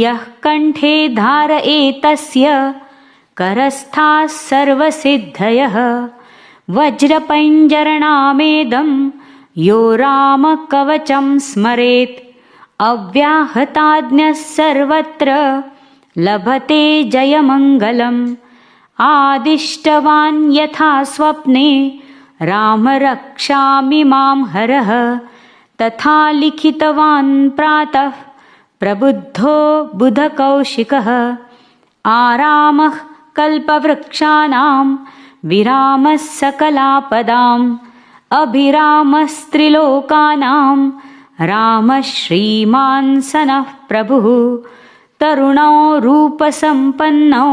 यः कण्ठे धारयेतस्य करस्थाः सर्वसिद्धयः वज्रपञ्जरणामेदं यो रामकवचं स्मरेत् अव्याहताज्ञः सर्वत्र लभते जयमङ्गलम् आदिष्टवान् यथा स्वप्ने राम रक्षामि मां हरः तथा लिखितवान् प्रातः प्रबुद्धो बुधकौशिकः आरामः कल्पवृक्षाणां विरामः सकलापदाम् अभिरामस्त्रिलोकानां रामः श्रीमान् सनः प्रभुः तरुणौ रूपसम्पन्नौ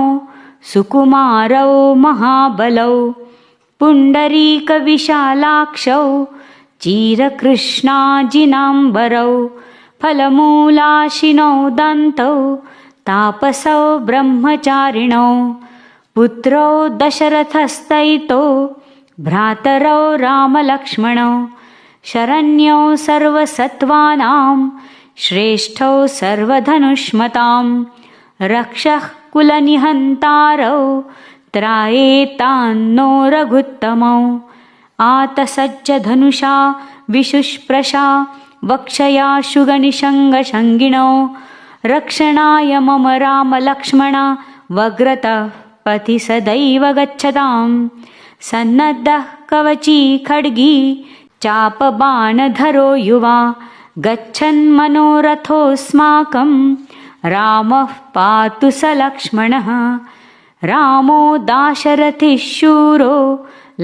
सुकुमारौ महाबलौ पुण्डरीकविशालाक्षौ चिरकृष्णाजिनाम्बरौ फलमूलाशिनौ दन्तौ तापसौ ब्रह्मचारिणौ पुत्रौ दशरथस्तैतो भ्रातरौ रामलक्ष्मणौ शरण्यौ सर्वसत्त्वानां श्रेष्ठौ सर्वधनुष्मतां रक्षः कुलनिहन्तारौ त्रायेतान्नो रघुत्तमौ आतसज्जधनुषा विशुष्प्रशा वक्षया शुगनिषङ्गशङ्गिणौ रक्षणाय मम रामलक्ष्मणा वग्रतः पथि सदैव गच्छतां सन्नद्धः कवची खड्गी चापबाणधरो युवा गच्छन्मनोरथोऽस्माकं रामः पातु स लक्ष्मणः रामो दाशरथिः शूरो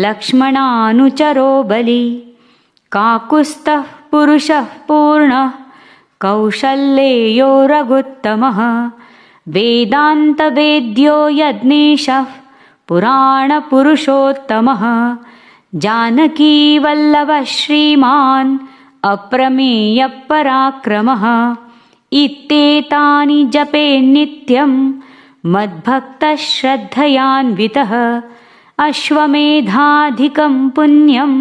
लक्ष्मणानुचरो बली काकुत्स्थः पुरुषः पूर्णः कौशल्येयो रघुत्तमः वेदान्तवेद्यो यज्ञेशः पुराणपुरुषोत्तमः जानकीवल्लभः श्रीमान् अप्रमेयपराक्रमः इत्येतानि जपे नित्यं मद्भक्तः श्रद्धयान्वितः अश्वमेधाधिकं पुण्यं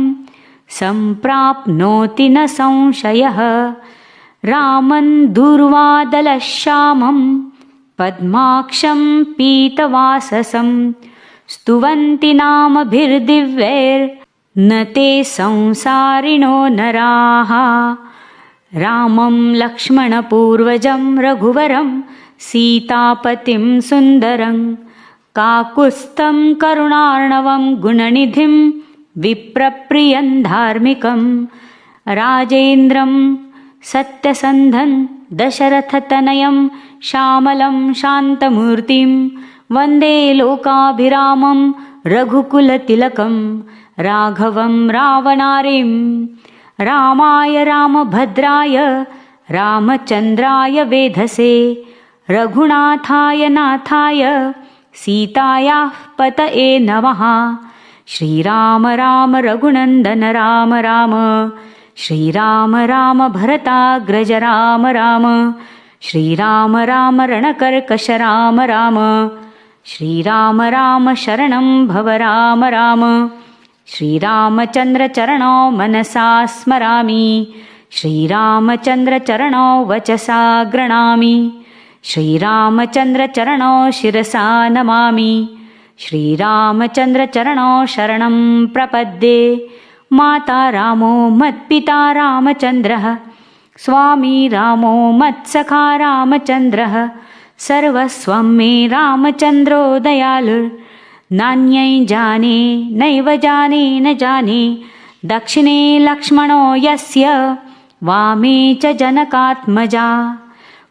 सम्प्राप्नोति न संशयः रामं दूर्वादलश्यामं पद्माक्षं पीतवाससं स्तुवन्ति नामभिर्दिव्यैर्न ते संसारिणो नराः रामं लक्ष्मणपूर्वजं रघुवरं सीतापतिं सुन्दरं काकुत्स्थं करुणार्णवं गुणनिधिं विप्रप्रियं धार्मिकं राजेन्द्रं सत्यसन्धं दशरथतनयं श्यामलं शान्तमूर्तिं वन्दे लोकाभिरामं रघुकुलतिलकं राघवं रावणारिं रामाय रामभद्राय रामचन्द्राय वेधसे रघुनाथाय नाथाय सीतायाः पतये नमः। श्रीराम राम रघुनन्दन राम राम श्रीराम राम भरताग्रज राम राम श्रीराम राम रणकर्कश राम राम श्रीराम राम शरणं भव राम राम श्रीरामचन्द्रचरणौ मनसा स्मरामि श्रीरामचन्द्रचरणौ वचसा गृह्णामि श्रीरामचन्द्रचरणौ शिरसा नमामि श्रीरामचन्द्रचरणौ शरणं प्रपद्ये माता रामो मत्पिता रामचन्द्रः स्वामी रामो मत्सखा रामचन्द्रः सर्वस्वं मे रामचन्द्रो दयालुर्नान्यै जाने नैव जाने न जाने दक्षिणे लक्ष्मणो यस्य वामे च जनकात्मजा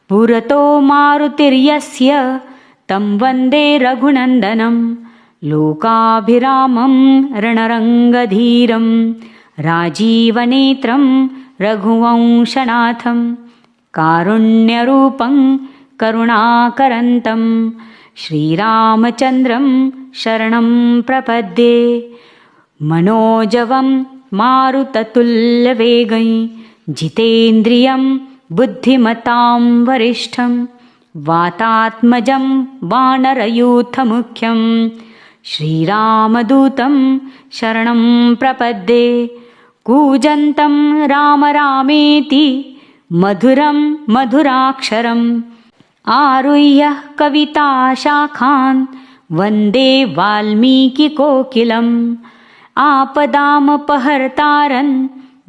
पुरतो मारुतिर्यस्य तं वन्दे रघुनन्दनं लोकाभिरामं रणरङ्गधीरं राजीवनेत्रं रघुवंशनाथं कारुण्यरूपं करुणाकरन्तं श्रीरामचन्द्रं शरणं प्रपद्ये मनोजवं मारुततुल्यवेगं जितेन्द्रियं बुद्धिमतां वरिष्ठं वातात्मजं वानरयूथमुख्यं श्रीरामदूतं शरणं प्रपद्ये कूजन्तं राम रामेति मधुरं मधुराक्षरम् आरुह्य कविताशाखान् वन्दे वाल्मीकिकोकिलम् आपदामपहर्तारं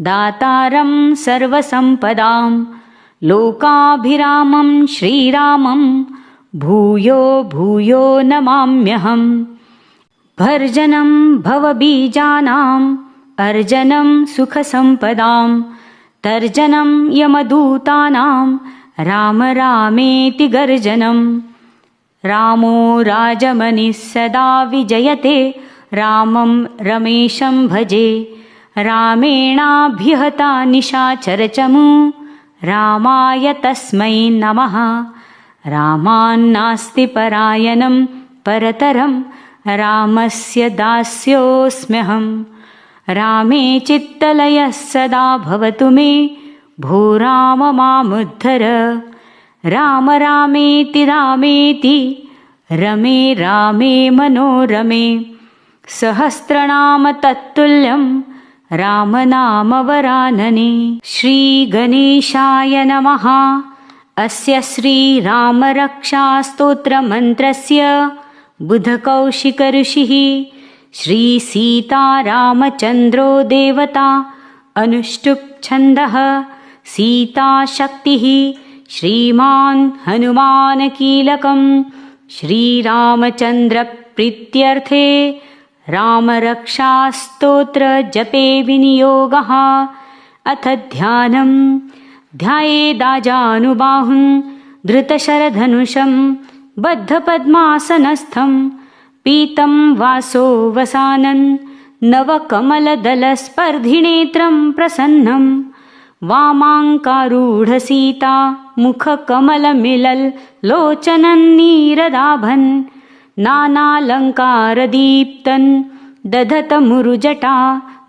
दातारं सर्वसम्पदां लोकाभिरामं श्रीरामं भूयो भूयो नमाम्यहम् भर्जनं भवबीजानाम् अर्जनं सुखसम्पदां तर्जनं यमदूतानां राम रामेति गर्जनं रामो राजमनिः सदा विजयते रामं रमेशं भजे रामेणाभिहता निशाचरचमू रामाय तस्मै नमः रामान्नास्ति परायणं परतरं रामस्य दास्योऽस्म्यहम् रामे चित्तलयः सदा भवतु मे भो राम मामुद्धर राम रामेति रामेति रमे रामे मनोरमे सहस्रनाम तत्तुल्यं रामनामवरानने श्रीगणेशाय नमः। अस्य श्रीरामरक्षास्तोत्रमन्त्रस्य बुधकौशिकऋषिः श्रीसीतारामचन्द्रो देवता अनुष्टुप् छन्दः सीताशक्तिः श्रीमान् हनुमानकीलकं श्रीरामचन्द्रप्रीत्यर्थे रामरक्षास्तोत्र जपे विनियोगः। अथ ध्यानं ध्यायेदाजानुबाहुं धृतशरधनुषं बद्धपद्मासनस्थं पीतं वासो वसानन् नवकमलदलस्पर्धिनेत्रं प्रसन्नं वामाङ्कारूढसीता मुखकमलमिलल् लोचनन्नीरदाभन् नानालङ्कारदीप्तन् दधतमुरुजटा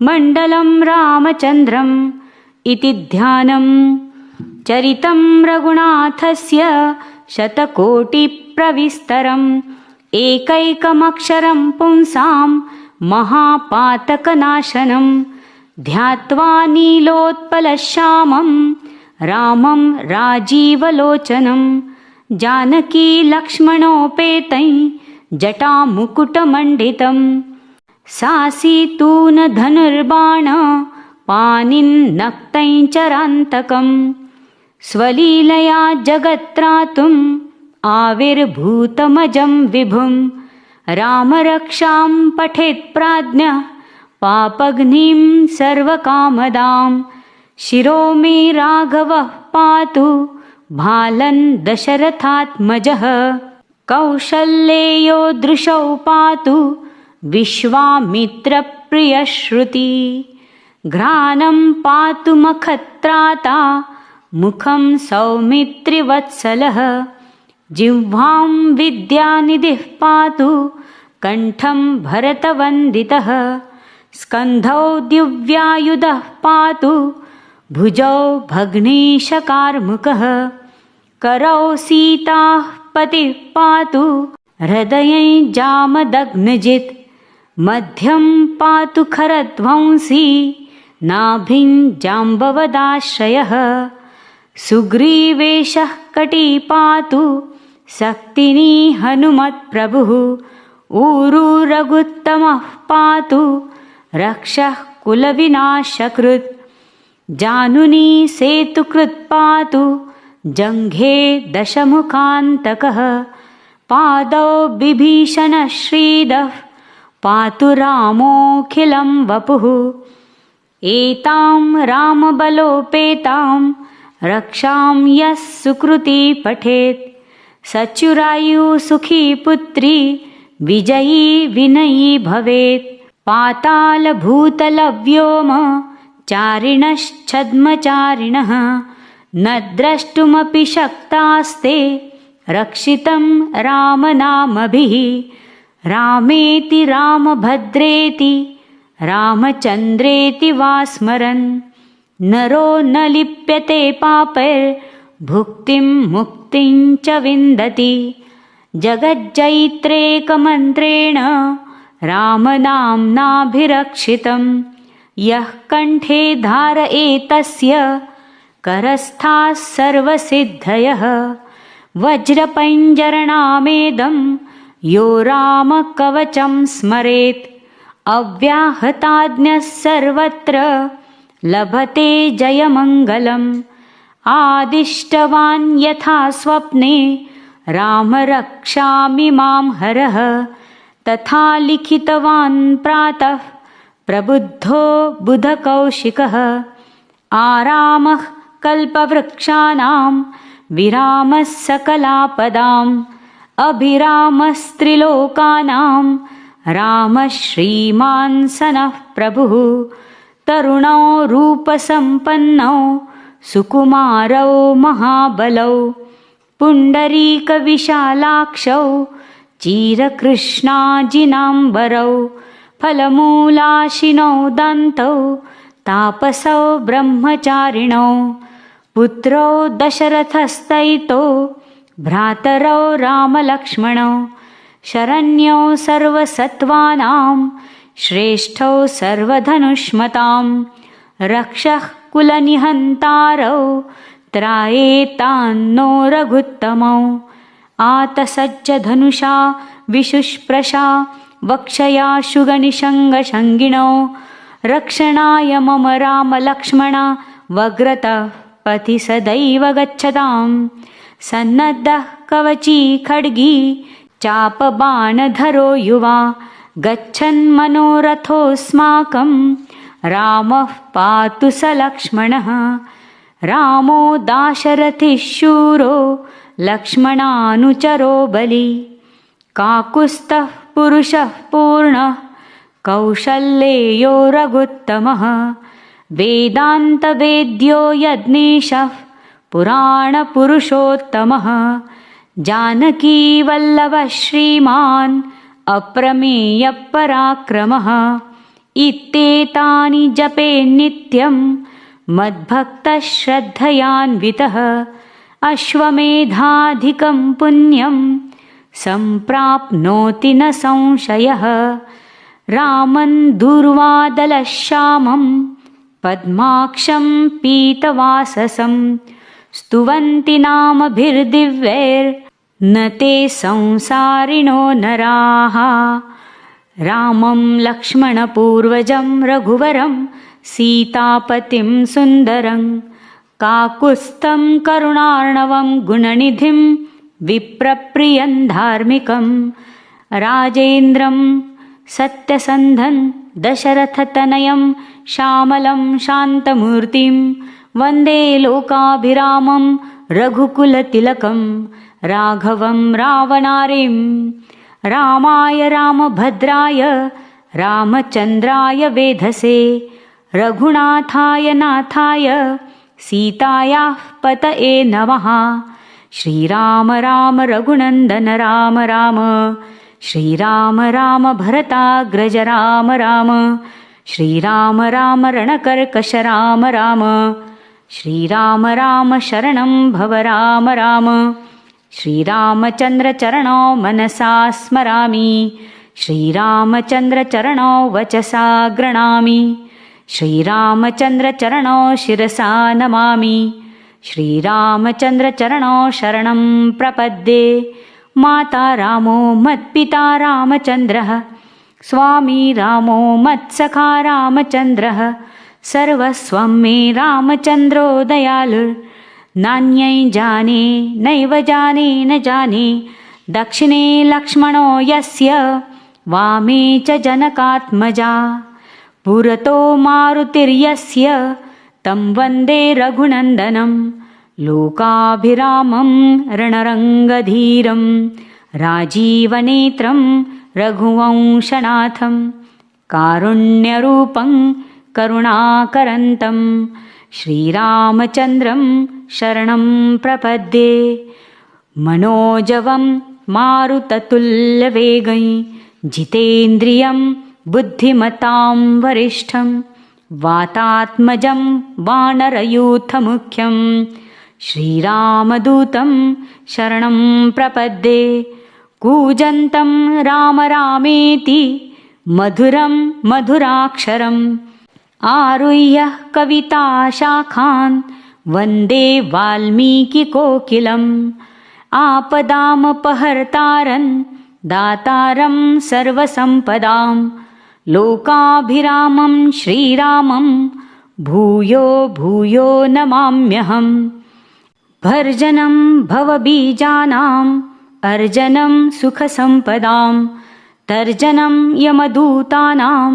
मण्डलं रामचन्द्रम् इति ध्यानं चरितं रघुनाथस्य शतकोटिप्रविस्तरम् एकैकमक्षरं पुंसां महापातकनाशनं ध्यात्वा नीलोत्पलश्यामं रामं राजीवलोचनं जानकी लक्ष्मणोपेतै जटामुकुटमण्डितं सासीतून धनुर्बाण पाणिन्नक्तै चरान्तकं स्वलीलया जगत्त्रातुम् आविर्भूतमजं विभुं रामरक्षां पठेत् प्राज्ञः पापघ्निं सर्वकामदां शिरो मे राघवः पातु भालन् दशरथात्मजः कौशल्येयो दृशौ पातु विश्वामित्रप्रियश्रुति घ्राणं पातु मखत्राता मुखं सौमित्रिवत्सलः जिह्वां विद्यानिधिः पातु कण्ठं भरतवन्दितः स्कन्धौ दिव्यायुधः पातु भुजौ भग्नीशकार्मुकः करौ सीताः पतिः पातु हृदये जामदग्नजित् मध्यं पातु खरध्वंसी नाभिं जाम्बवदाश्रयः सुग्रीवेशः कटी पातु शक्तिनी हनुमत्प्रभुः ऊरू रघुत्तमः पातु रक्षः कुलविनाशकृत् जानुनी सेतुकृत् पातु जङ्घे दशमुखान्तकः पादौ बिभीषणः श्रीदः पातु रामोऽखिलं वपुः एतां रामबलोपेतां रक्षां यः सुकृती पठेत् सच्युरायु सुखी पुत्री विजयी विनयी भवेत् पातालभूतलव्योम चारिणश्छद्मचारिणः न द्रष्टुमपि शक्तास्ते रक्षितं रामनामभिः रामेति रामभद्रेति रामचन्द्रेति वा स्मरन् नरो न लिप्यते पापैर्भुक्तिं मुक्तिं च विन्दति जगज्जैत्रेकमन्त्रेण रामनाम्नाभिरक्षितं यः कण्ठे धारयेतस्य करस्थाः सर्वसिद्धयः वज्रपञ्जरणामेदं यो रामकवचं स्मरेत् अव्याहताज्ञः सर्वत्र लभते जयमङ्गलम् आदिष्टवान् यथा स्वप्ने राम रक्षामि मां हरः तथा लिखितवान् प्रातः प्रबुद्धो बुधकौशिकः आरामः कल्पवृक्षाणां विरामः सकलापदाम् अभिरामस्त्रिलोकानां रामः श्रीमान् सनः प्रभुः तरुणौ रूपसम्पन्नौ सुकुमारौ महाबलौ पुण्डरीकविशालाक्षौ चीरकृष्णाजिनाम्बरौ फलमूलाशिनौ दन्तौ तापसौ ब्रह्मचारिणौ पुत्रौ दशरथस्तैतो भ्रातरौ रामलक्ष्मणौ शरण्यौ सर्वसत्त्वानां श्रेष्ठौ सर्वधनुष्मतां रक्षः कुलनिहन्तारौ त्रायेतान्नो रघुत्तमौ आतसज्जधनुषा विशुष्प्रशा वक्षया शुगनिषङ्गशङ्गिणौ रक्षणाय मम रामलक्ष्मणा वग्रतः पथि सदैव गच्छतां सन्नद्धः कवची खड्गी चापबाणधरो युवा गच्छन्मनोरथोऽस्माकं रामः पातु स लक्ष्मणः रामो दाशरथिः शूरो लक्ष्मणानुचरो बली काकुत्स्थः पुरुषः पूर्णः कौशल्येयो रघुत्तमः वेदान्तवेद्यो यज्ञेशः पुराणपुरुषोत्तमः जानकीवल्लभः श्रीमान् अप्रमेयपराक्रमः इत्येतानि जपे नित्यं मद्भक्तः श्रद्धयान्वितः अश्वमेधाधिकं पुण्यं सम्प्राप्नोति न संशयः रामं दूर्वादलश्यामं पद्माक्षं पीतवाससं स्तुवन्ति नामभिर्दिव्यैर्न ते संसारिणो नराः रामं लक्ष्मणपूर्वजं रघुवरं सीतापतिं सुन्दरं काकुत्स्थं करुणार्णवं गुणनिधिं विप्रप्रियं धार्मिकं राजेन्द्रं सत्यसन्धं दशरथतनयं श्यामलं शान्तमूर्तिं वन्दे लोकाभिरामं रघुकुलतिलकं राघवं रावणारिं रामाय रामभद्राय रामचन्द्राय वेधसे रघुनाथाय नाथाय सीतायाः पतये नमः श्रीराम राम रघुनन्दन राम राम श्रीराम राम भरताग्रज राम राम श्रीराम राम रणकर्कश राम राम श्रीराम राम शरणं भव राम राम श्रीरामचन्द्रचरणौ मनसा स्मरामि श्रीरामचन्द्रचरणौ वचसा गृह्णामि श्रीरामचन्द्रचरणौ शिरसा नमामि श्रीरामचन्द्रचरणौ शरणं प्रपद्ये माता रामो मत्पिता रामचन्द्रः स्वामी रामो मत्सखा रामचन्द्रः सर्वस्वं मे रामचन्द्रो दयालुः नान्यै जाने नैव जाने न जाने दक्षिणे लक्ष्मणो यस्य वामे च जनकात्मजा पुरतो मारुतिर्यस्य तं वन्दे रघुनन्दनं लोकाभिरामं रणरङ्गधीरं राजीवनेत्रं रघुवंशनाथं कारुण्यरूपं करुणाकरन्तं श्रीरामचन्द्रं शरणं प्रपद्ये मनोजवं मारुततुल्यवेगं जितेन्द्रियं बुद्धिमतां वरिष्ठं वातात्मजं वानरयूथमुख्यं श्रीरामदूतं शरणं प्रपद्ये कूजन्तं राम रामेति मधुरं मधुराक्षरम् आरुह्य कविताशाखान् वन्दे वाल्मीकिकोकिलम् आपदामपहर्तारं दातारं सर्वसम्पदां लोकाभिरामं श्रीरामं भूयो भूयो नमाम्यहम् भर्जनं भवबीजानाम् अर्जनं सुखसम्पदां तर्जनं यमदूतानां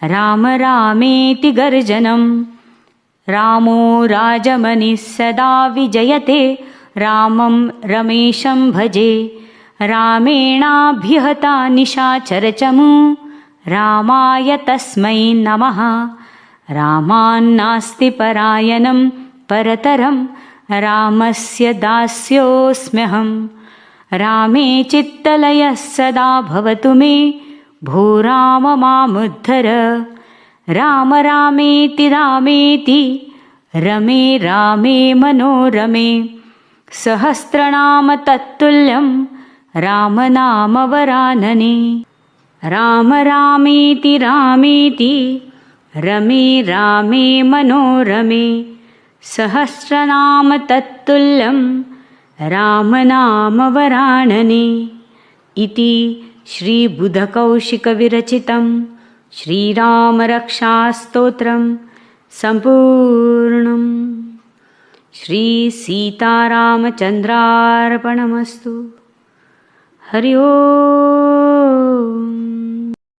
राम रामेति गर्जनं रामो राजमनिः सदा विजयते रामं रमेशं भजे रामेणाभिहता निशाचरचमू रामाय तस्मै नमः रामान्नास्ति परायणं परतरं रामस्य दास्योऽस्म्यहम् रामे चित्तलयः सदा भवतु मे भो राम मामुद्धर राम रामेति रामेति रमे रामे मनोरमे सहस्रनाम तत्तुल्यं रामनामवरानने राम रामेति रामेति रमे रामे मनोरमे सहस्रनाम तत्तुल्यं रामनामवरानने इति श्रीबुधकौशिकविरचितं श्रीरामरक्षास्तोत्रं सम्पूर्णम् श्री सीतारामचन्द्रार्पणमस्तु। हरि ओम्।